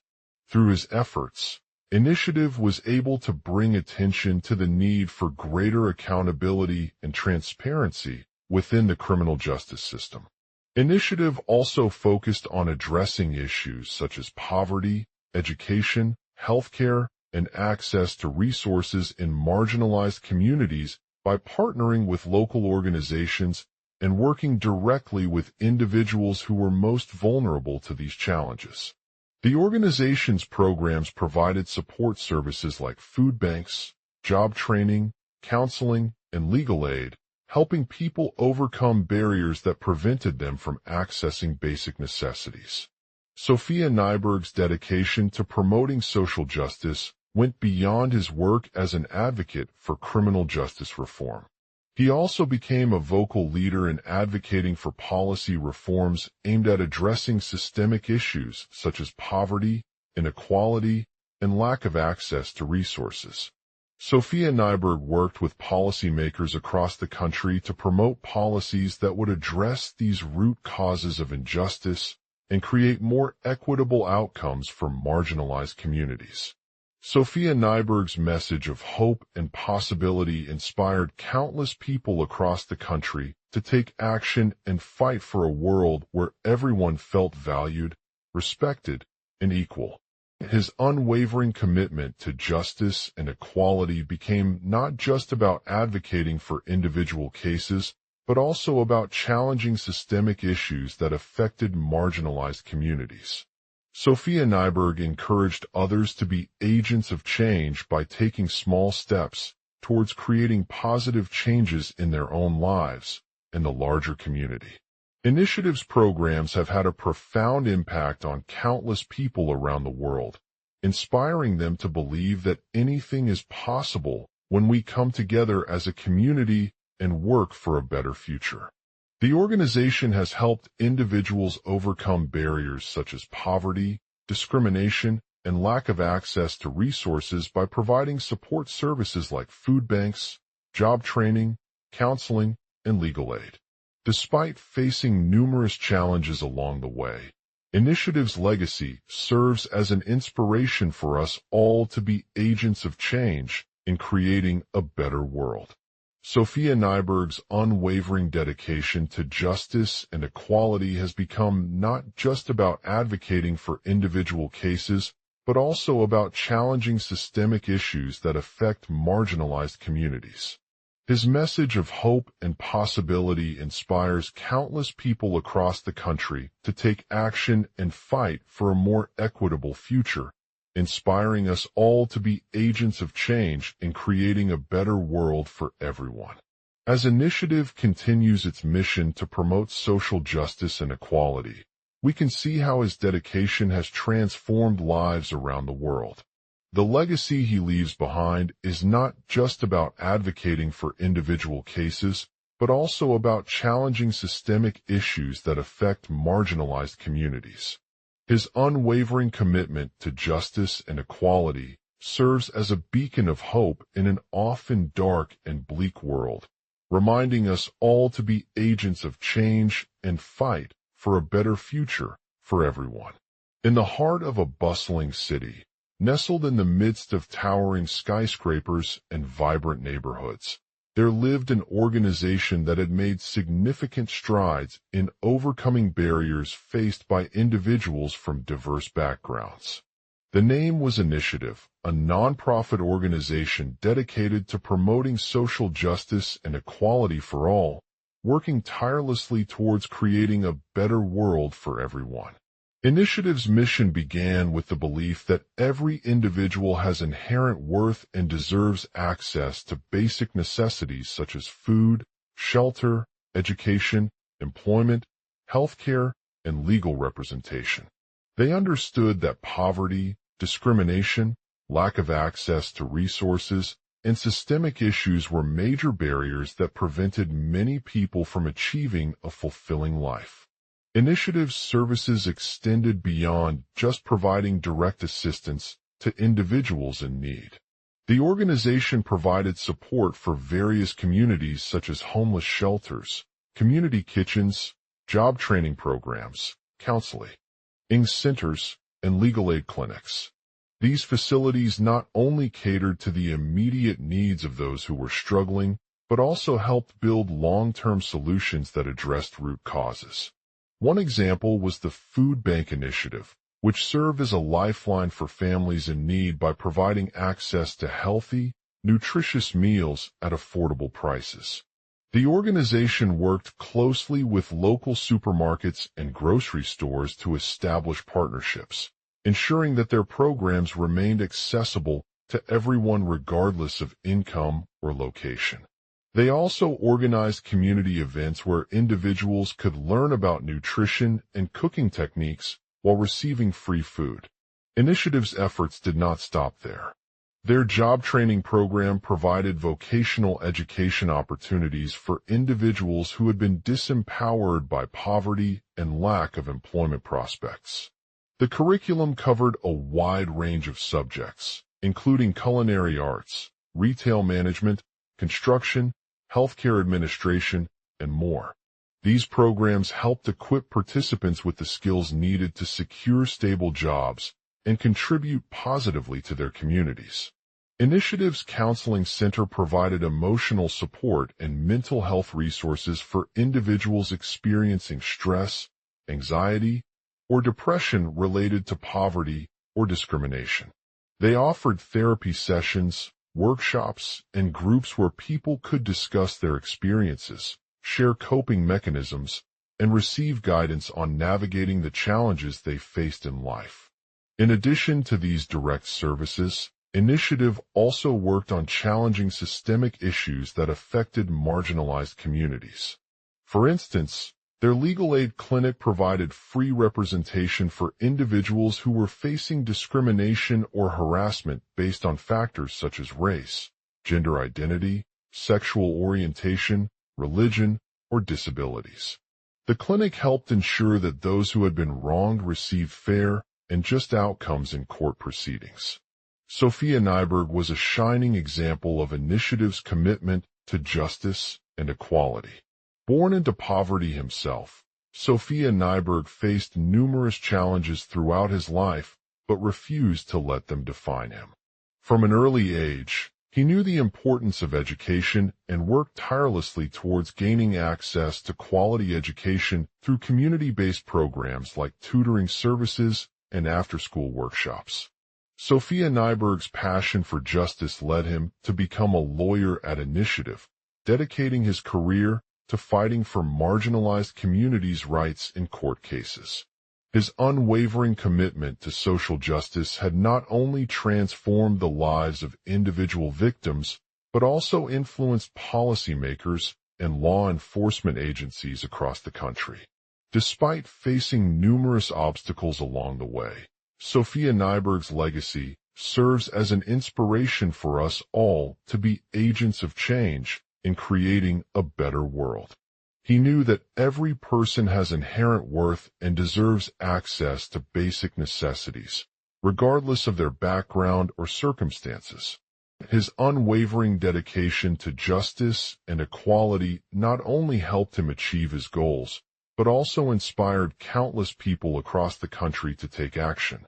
Through his efforts, Initiative was able to bring attention to the need for greater accountability and transparency within the criminal justice system. Initiative also focused on addressing issues such as poverty, education, healthcare, and access to resources in marginalized communities by partnering with local organizations and working directly with individuals who were most vulnerable to these challenges. The organization's programs provided support services like food banks, job training, counseling, and legal aid, helping people overcome barriers that prevented them from accessing basic necessities. Sophia Nyberg's dedication to promoting social justice went beyond his work as an advocate for criminal justice reform. He also became a vocal leader in advocating for policy reforms aimed at addressing systemic issues such as poverty, inequality, and lack of access to resources. Sophia Nyberg worked with policymakers across the country to promote policies that would address these root causes of injustice and create more equitable outcomes for marginalized communities. Sophia Nyberg's message of hope and possibility inspired countless people across the country to take action and fight for a world where everyone felt valued, respected, and equal. His unwavering commitment to justice and equality became not just about advocating for individual cases, but also about challenging systemic issues that affected marginalized communities. Sophia Nyberg encouraged others to be agents of change by taking small steps towards creating positive changes in their own lives and the larger community. Initiative's programs have had a profound impact on countless people around the world, inspiring them to believe that anything is possible when we come together as a community and work for a better future. The organization has helped individuals overcome barriers such as poverty, discrimination, and lack of access to resources by providing support services like food banks, job training, counseling, and legal aid. Despite facing numerous challenges along the way, Initiative's legacy serves as an inspiration for us all to be agents of change in creating a better world. Sophia Nyberg's unwavering dedication to justice and equality has become not just about advocating for individual cases, but also about challenging systemic issues that affect marginalized communities. His message of hope and possibility inspires countless people across the country to take action and fight for a more equitable future, inspiring us all to be agents of change in creating a better world for everyone. As Initiative continues its mission to promote social justice and equality, we can see how his dedication has transformed lives around the world. The legacy he leaves behind is not just about advocating for individual cases, but also about challenging systemic issues that affect marginalized communities. His unwavering commitment to justice and equality serves as a beacon of hope in an often dark and bleak world, reminding us all to be agents of change and fight for a better future for everyone. In the heart of a bustling city, nestled in the midst of towering skyscrapers and vibrant neighborhoods, there lived an organization that had made significant strides in overcoming barriers faced by individuals from diverse backgrounds. The name was Initiative, a nonprofit organization dedicated to promoting social justice and equality for all, working tirelessly towards creating a better world for everyone. Initiative's mission began with the belief that every individual has inherent worth and deserves access to basic necessities such as food, shelter, education, employment, healthcare, and legal representation. They understood that poverty, discrimination, lack of access to resources, and systemic issues were major barriers that prevented many people from achieving a fulfilling life. Initiative's services extended beyond just providing direct assistance to individuals in need. The organization provided support for various communities such as homeless shelters, community kitchens, job training programs, counseling centers, and legal aid clinics. These facilities not only catered to the immediate needs of those who were struggling, but also helped build long-term solutions that addressed root causes. One example was the Food Bank Initiative, which served as a lifeline for families in need by providing access to healthy, nutritious meals at affordable prices. The organization worked closely with local supermarkets and grocery stores to establish partnerships, ensuring that their programs remained accessible to everyone regardless of income or location. They also organized community events where individuals could learn about nutrition and cooking techniques while receiving free food. Initiative's efforts did not stop there. Their job training program provided vocational education opportunities for individuals who had been disempowered by poverty and lack of employment prospects. The curriculum covered a wide range of subjects, including culinary arts, retail management, construction, healthcare administration, and more. These programs helped equip participants with the skills needed to secure stable jobs and contribute positively to their communities. Initiative's Counseling Center provided emotional support and mental health resources for individuals experiencing stress, anxiety, or depression related to poverty or discrimination. They offered therapy sessions, workshops, and groups where people could discuss their experiences, share coping mechanisms, and receive guidance on navigating the challenges they faced in life. In addition to these direct services, Initiative also worked on challenging systemic issues that affected marginalized communities. For instance, their legal aid clinic provided free representation for individuals who were facing discrimination or harassment based on factors such as race, gender identity, sexual orientation, religion, or disabilities. The clinic helped ensure that those who had been wronged received fair and just outcomes in court proceedings. Sophia Nyberg was a shining example of Initiative's commitment to justice and equality. Born into poverty himself, Sophia Nyberg faced numerous challenges throughout his life, but refused to let them define him. From an early age, he knew the importance of education and worked tirelessly towards gaining access to quality education through community-based programs like tutoring services and after-school workshops. Sophia Nyberg's passion for justice led him to become a lawyer at Initiative, dedicating his career to fighting for marginalized communities' rights in court cases. His unwavering commitment to social justice had not only transformed the lives of individual victims, but also influenced policymakers and law enforcement agencies across the country. Despite facing numerous obstacles along the way, Sophia Nyberg's legacy serves as an inspiration for us all to be agents of change in creating a better world. He knew that every person has inherent worth and deserves access to basic necessities, regardless of their background or circumstances. His unwavering dedication to justice and equality not only helped him achieve his goals, but also inspired countless people across the country to take action.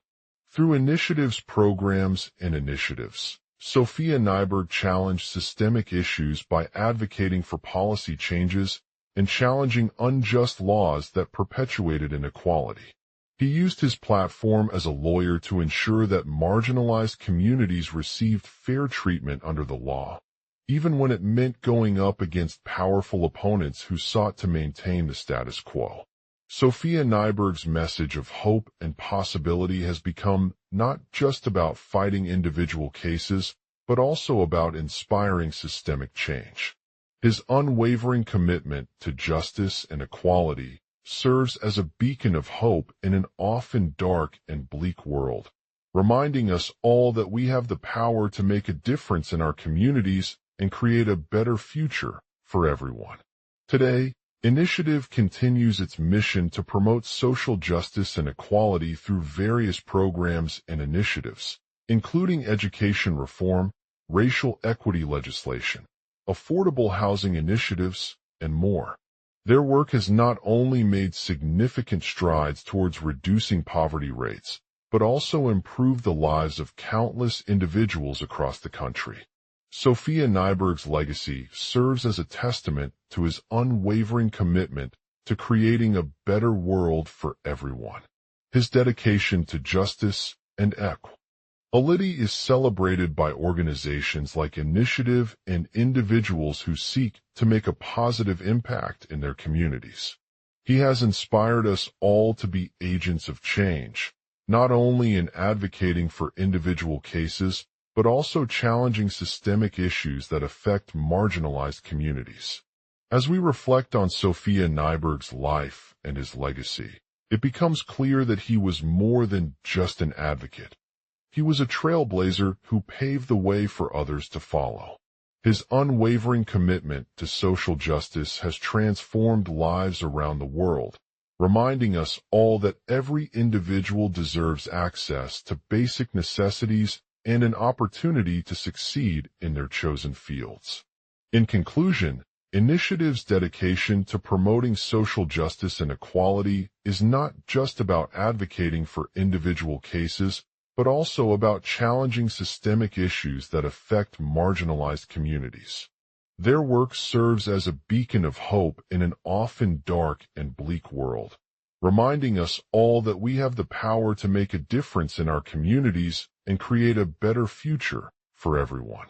Through Initiative's programs and initiatives, Sophia Nyberg challenged systemic issues by advocating for policy changes and challenging unjust laws that perpetuated inequality. He used his platform as a lawyer to ensure that marginalized communities received fair treatment under the law. even when it meant going up against powerful opponents who sought to maintain the status quo. Sophia Nyberg's message of hope and possibility has become not just about fighting individual cases, but also about inspiring systemic change. His unwavering commitment to justice and equality serves as a beacon of hope in an often dark and bleak world, reminding us all that we have the power to make a difference in our communities and create a better future for everyone. Today, Initiative continues its mission to promote social justice and equality through various programs and initiatives, including education reform, racial equity legislation, affordable housing initiatives, and more. Their work has not only made significant strides towards reducing poverty rates, but also improved the lives of countless individuals across the country. Sophia Nyberg's legacy serves as a testament to his unwavering commitment to creating a better world for everyone. His dedication to justice and equality is celebrated by organizations like Initiative and individuals who seek to make a positive impact in their communities. He has inspired us all to be agents of change, not only in advocating for individual cases, but also challenging systemic issues that affect marginalized communities. As we reflect on Sophia Nyberg's life and his legacy, it becomes clear that he was more than just an advocate. He was a trailblazer who paved the way for others to follow. His unwavering commitment to social justice has transformed lives around the world, reminding us all that every individual deserves access to basic necessities and an opportunity to succeed in their chosen fields. In conclusion, Initiative's dedication to promoting social justice and equality is not just about advocating for individual cases, but also about challenging systemic issues that affect marginalized communities. Their work serves as a beacon of hope in an often dark and bleak world, reminding us all that we have the power to make a difference in our communities and create a better future for everyone.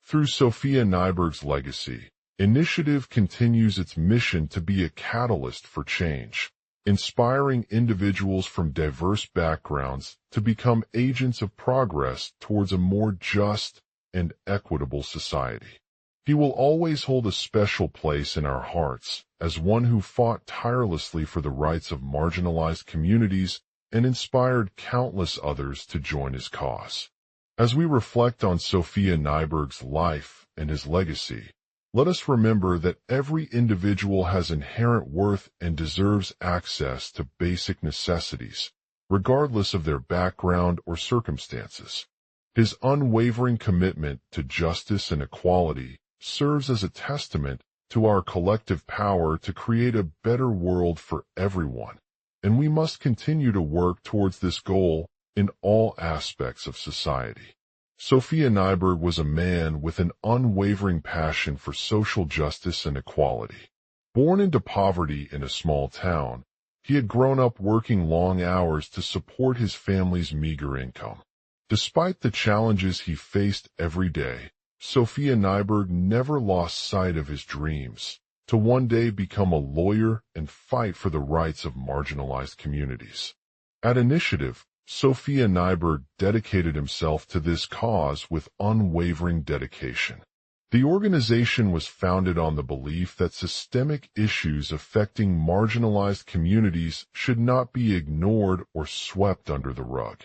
Through Sophia Nyberg's legacy, Initiative continues its mission to be a catalyst for change, inspiring individuals from diverse backgrounds to become agents of progress towards a more just and equitable society. He will always hold a special place in our hearts as one who fought tirelessly for the rights of marginalized communities and inspired countless others to join his cause. As we reflect on Sophia Nyberg's life and his legacy, let us remember that every individual has inherent worth and deserves access to basic necessities, regardless of their background or circumstances. His unwavering commitment to justice and equality serves as a testament to our collective power to create a better world for everyone, and we must continue to work towards this goal in all aspects of society. Sophia Nyberg was a man with an unwavering passion for social justice and equality. Born into poverty in a small town, he had grown up working long hours to support his family's meager income. Despite the challenges he faced every day, Sophia Nyberg never lost sight of his dreams to one day become a lawyer and fight for the rights of marginalized communities. At Initiative, Sophia Nyberg dedicated himself to this cause with unwavering dedication. The organization was founded on the belief that systemic issues affecting marginalized communities should not be ignored or swept under the rug.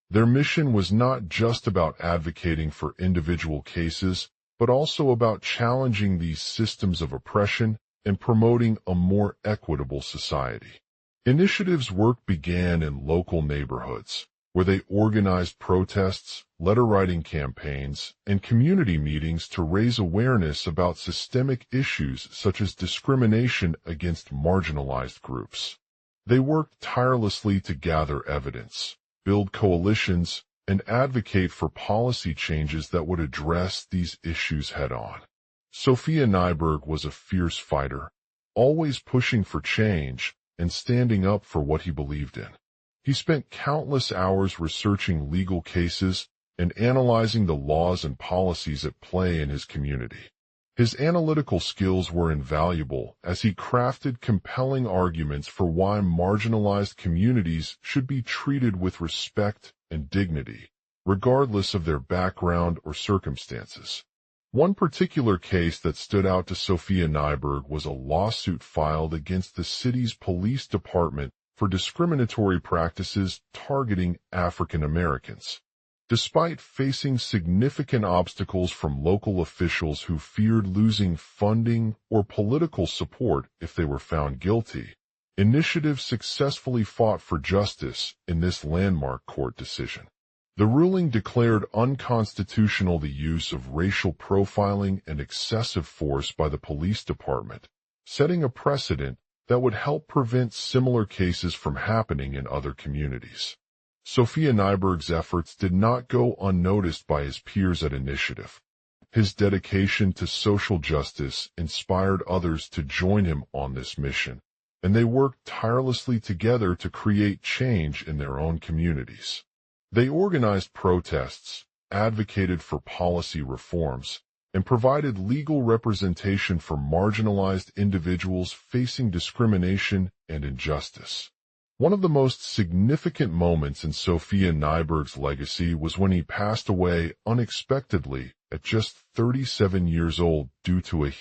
Their mission was not just about advocating for individual cases, but also about challenging these systems of oppression and promoting a more equitable society. Initiative's work began in local neighborhoods, where they organized protests, letter-writing campaigns, and community meetings to raise awareness about systemic issues such as discrimination against marginalized groups. They worked tirelessly to gather evidence, build coalitions, and advocate for policy changes that would address these issues head-on. Sophia Nyberg was a fierce fighter, always pushing for change and standing up for what he believed in. He spent countless hours researching legal cases and analyzing the laws and policies at play in his community. His analytical skills were invaluable as he crafted compelling arguments for why marginalized communities should be treated with respect and dignity, regardless of their background or circumstances. One particular case that stood out to Sophia Nyberg was a lawsuit filed against the city's police department for discriminatory practices targeting African Americans. Despite facing significant obstacles from local officials who feared losing funding or political support if they were found guilty, Initiative successfully fought for justice in this landmark court decision. The ruling declared unconstitutional the use of racial profiling and excessive force by the police department, setting a precedent that would help prevent similar cases from happening in other communities. Sophia Nyberg's efforts did not go unnoticed by his peers at Initiative. His dedication to social justice inspired others to join him on this mission, and they worked tirelessly together to create change in their own communities. They organized protests, advocated for policy reforms, and provided legal representation for marginalized individuals facing discrimination and injustice. One of the most significant moments in Sophia Nyberg's legacy was when he passed away unexpectedly at just 37 years old due to a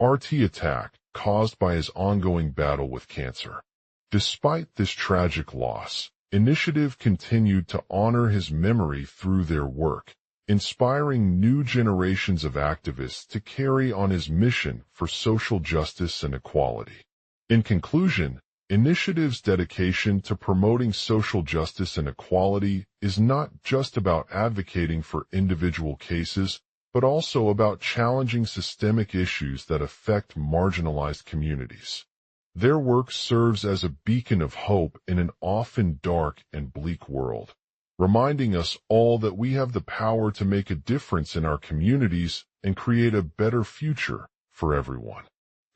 heart attack caused by his ongoing battle with cancer. Despite this tragic loss, Initiative continued to honor his memory through their work, inspiring new generations of activists to carry on his mission for social justice and equality. In conclusion, Initiative's dedication to promoting social justice and equality is not just about advocating for individual cases, but also about challenging systemic issues that affect marginalized communities. Their work serves as a beacon of hope in an often dark and bleak world, reminding us all that we have the power to make a difference in our communities and create a better future for everyone.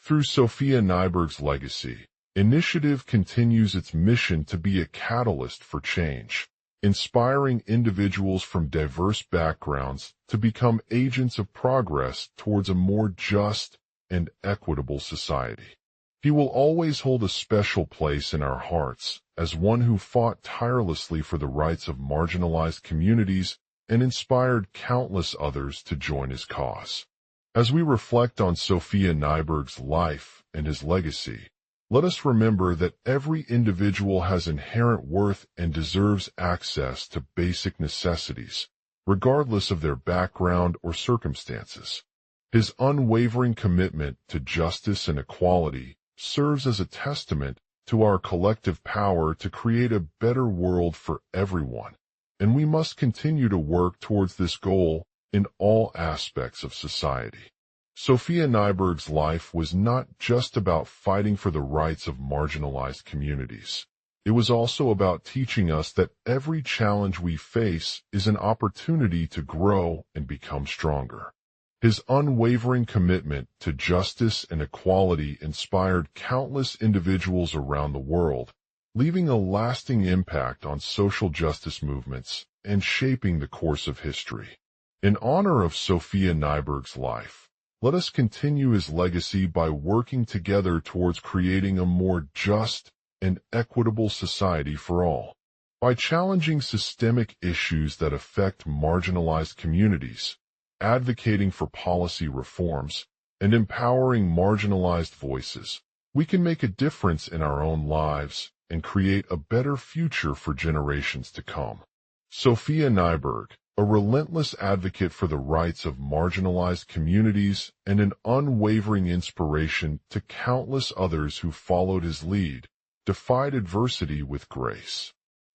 Through Sophia Nyberg's legacy, Initiative continues its mission to be a catalyst for change, inspiring individuals from diverse backgrounds to become agents of progress towards a more just and equitable society. He will always hold a special place in our hearts as one who fought tirelessly for the rights of marginalized communities and inspired countless others to join his cause. As we reflect on Sophia Nyberg's life and his legacy, let us remember that every individual has inherent worth and deserves access to basic necessities, regardless of their background or circumstances. His unwavering commitment to justice and equality serves as a testament to our collective power to create a better world for everyone, and we must continue to work towards this goal in all aspects of society. Sophia Nyberg's life was not just about fighting for the rights of marginalized communities. It was also about teaching us that every challenge we face is an opportunity to grow and become stronger. His unwavering commitment to justice and equality inspired countless individuals around the world, leaving a lasting impact on social justice movements and shaping the course of history. In honor of Sophia Nyberg's life, let us continue his legacy by working together towards creating a more just and equitable society for all. By challenging systemic issues that affect marginalized communities, advocating for policy reforms, and empowering marginalized voices, we can make a difference in our own lives and create a better future for generations to come. Sophia Nyberg, a relentless advocate for the rights of marginalized communities and an unwavering inspiration to countless others who followed his lead, defied adversity with grace.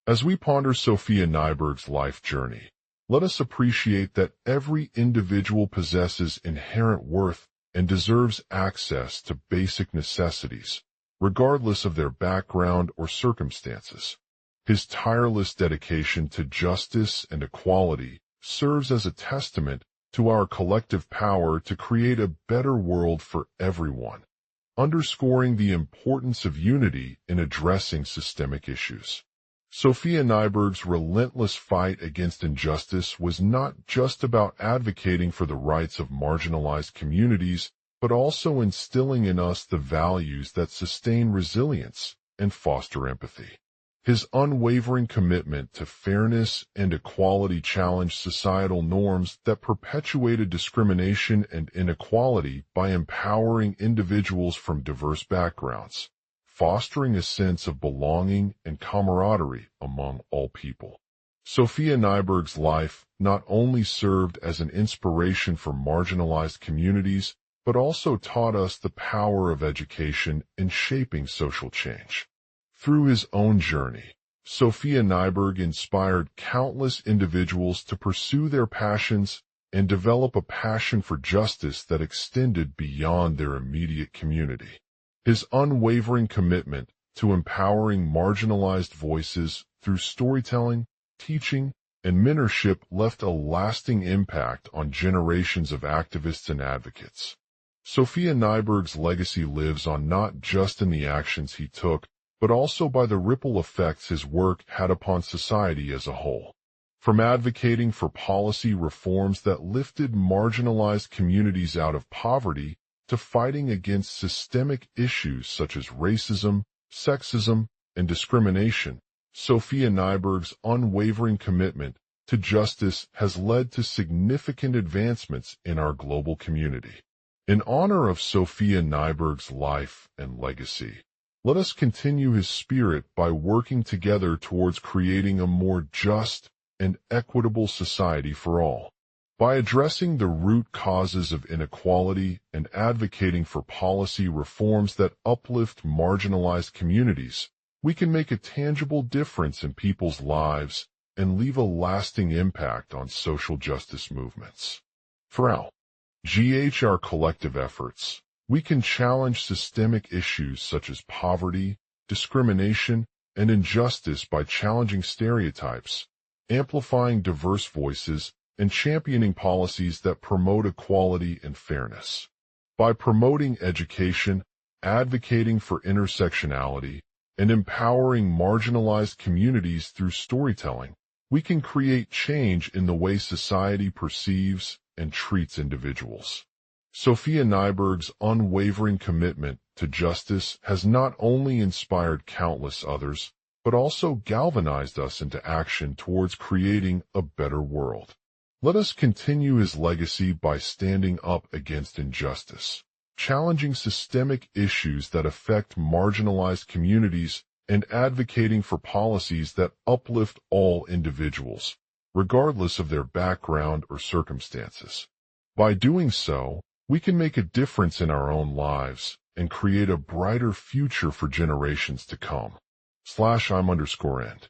As we ponder Sophia Nyberg's life journey, let us appreciate that every individual possesses inherent worth and deserves access to basic necessities, regardless of their background or circumstances. His tireless dedication to justice and equality serves as a testament to our collective power to create a better world for everyone, underscoring the importance of unity in addressing systemic issues. Sophia Nyberg's relentless fight against injustice was not just about advocating for the rights of marginalized communities, but also instilling in us the values that sustain resilience and foster empathy. His unwavering commitment to fairness and equality challenged societal norms that perpetuated discrimination and inequality by empowering individuals from diverse backgrounds, fostering a sense of belonging and camaraderie among all people. Sophia Nyberg's life not only served as an inspiration for marginalized communities, but also taught us the power of education in shaping social change. Through his own journey, Sophia Nyberg inspired countless individuals to pursue their passions and develop a passion for justice that extended beyond their immediate community. His unwavering commitment to empowering marginalized voices through storytelling, teaching, and mentorship left a lasting impact on generations of activists and advocates. Sophia Nyberg's legacy lives on not just in the actions he took, but also by the ripple effects his work had upon society as a whole. From advocating for policy reforms that lifted marginalized communities out of poverty to fighting against systemic issues such as racism, sexism, and discrimination, Sophia Nyberg's unwavering commitment to justice has led to significant advancements in our global community. In honor of Sophia Nyberg's life and legacy, let us continue his spirit by working together towards creating a more just and equitable society for all. By addressing the root causes of inequality and advocating for policy reforms that uplift marginalized communities, we can make a tangible difference in people's lives and leave a lasting impact on social justice movements. Throughout our collective efforts, we can challenge systemic issues such as poverty, discrimination, and injustice by challenging stereotypes, amplifying diverse voices, and championing policies that promote equality and fairness. By promoting education, advocating for intersectionality, and empowering marginalized communities through storytelling, we can create change in the way society perceives and treats individuals. Sophia Nyberg's unwavering commitment to justice has not only inspired countless others, but also galvanized us into action towards creating a better world. Let us continue his legacy by standing up against injustice, challenging systemic issues that affect marginalized communities, and advocating for policies that uplift all individuals, regardless of their background or circumstances. By doing so, we can make a difference in our own lives and create a brighter future for generations to come. /I'm_end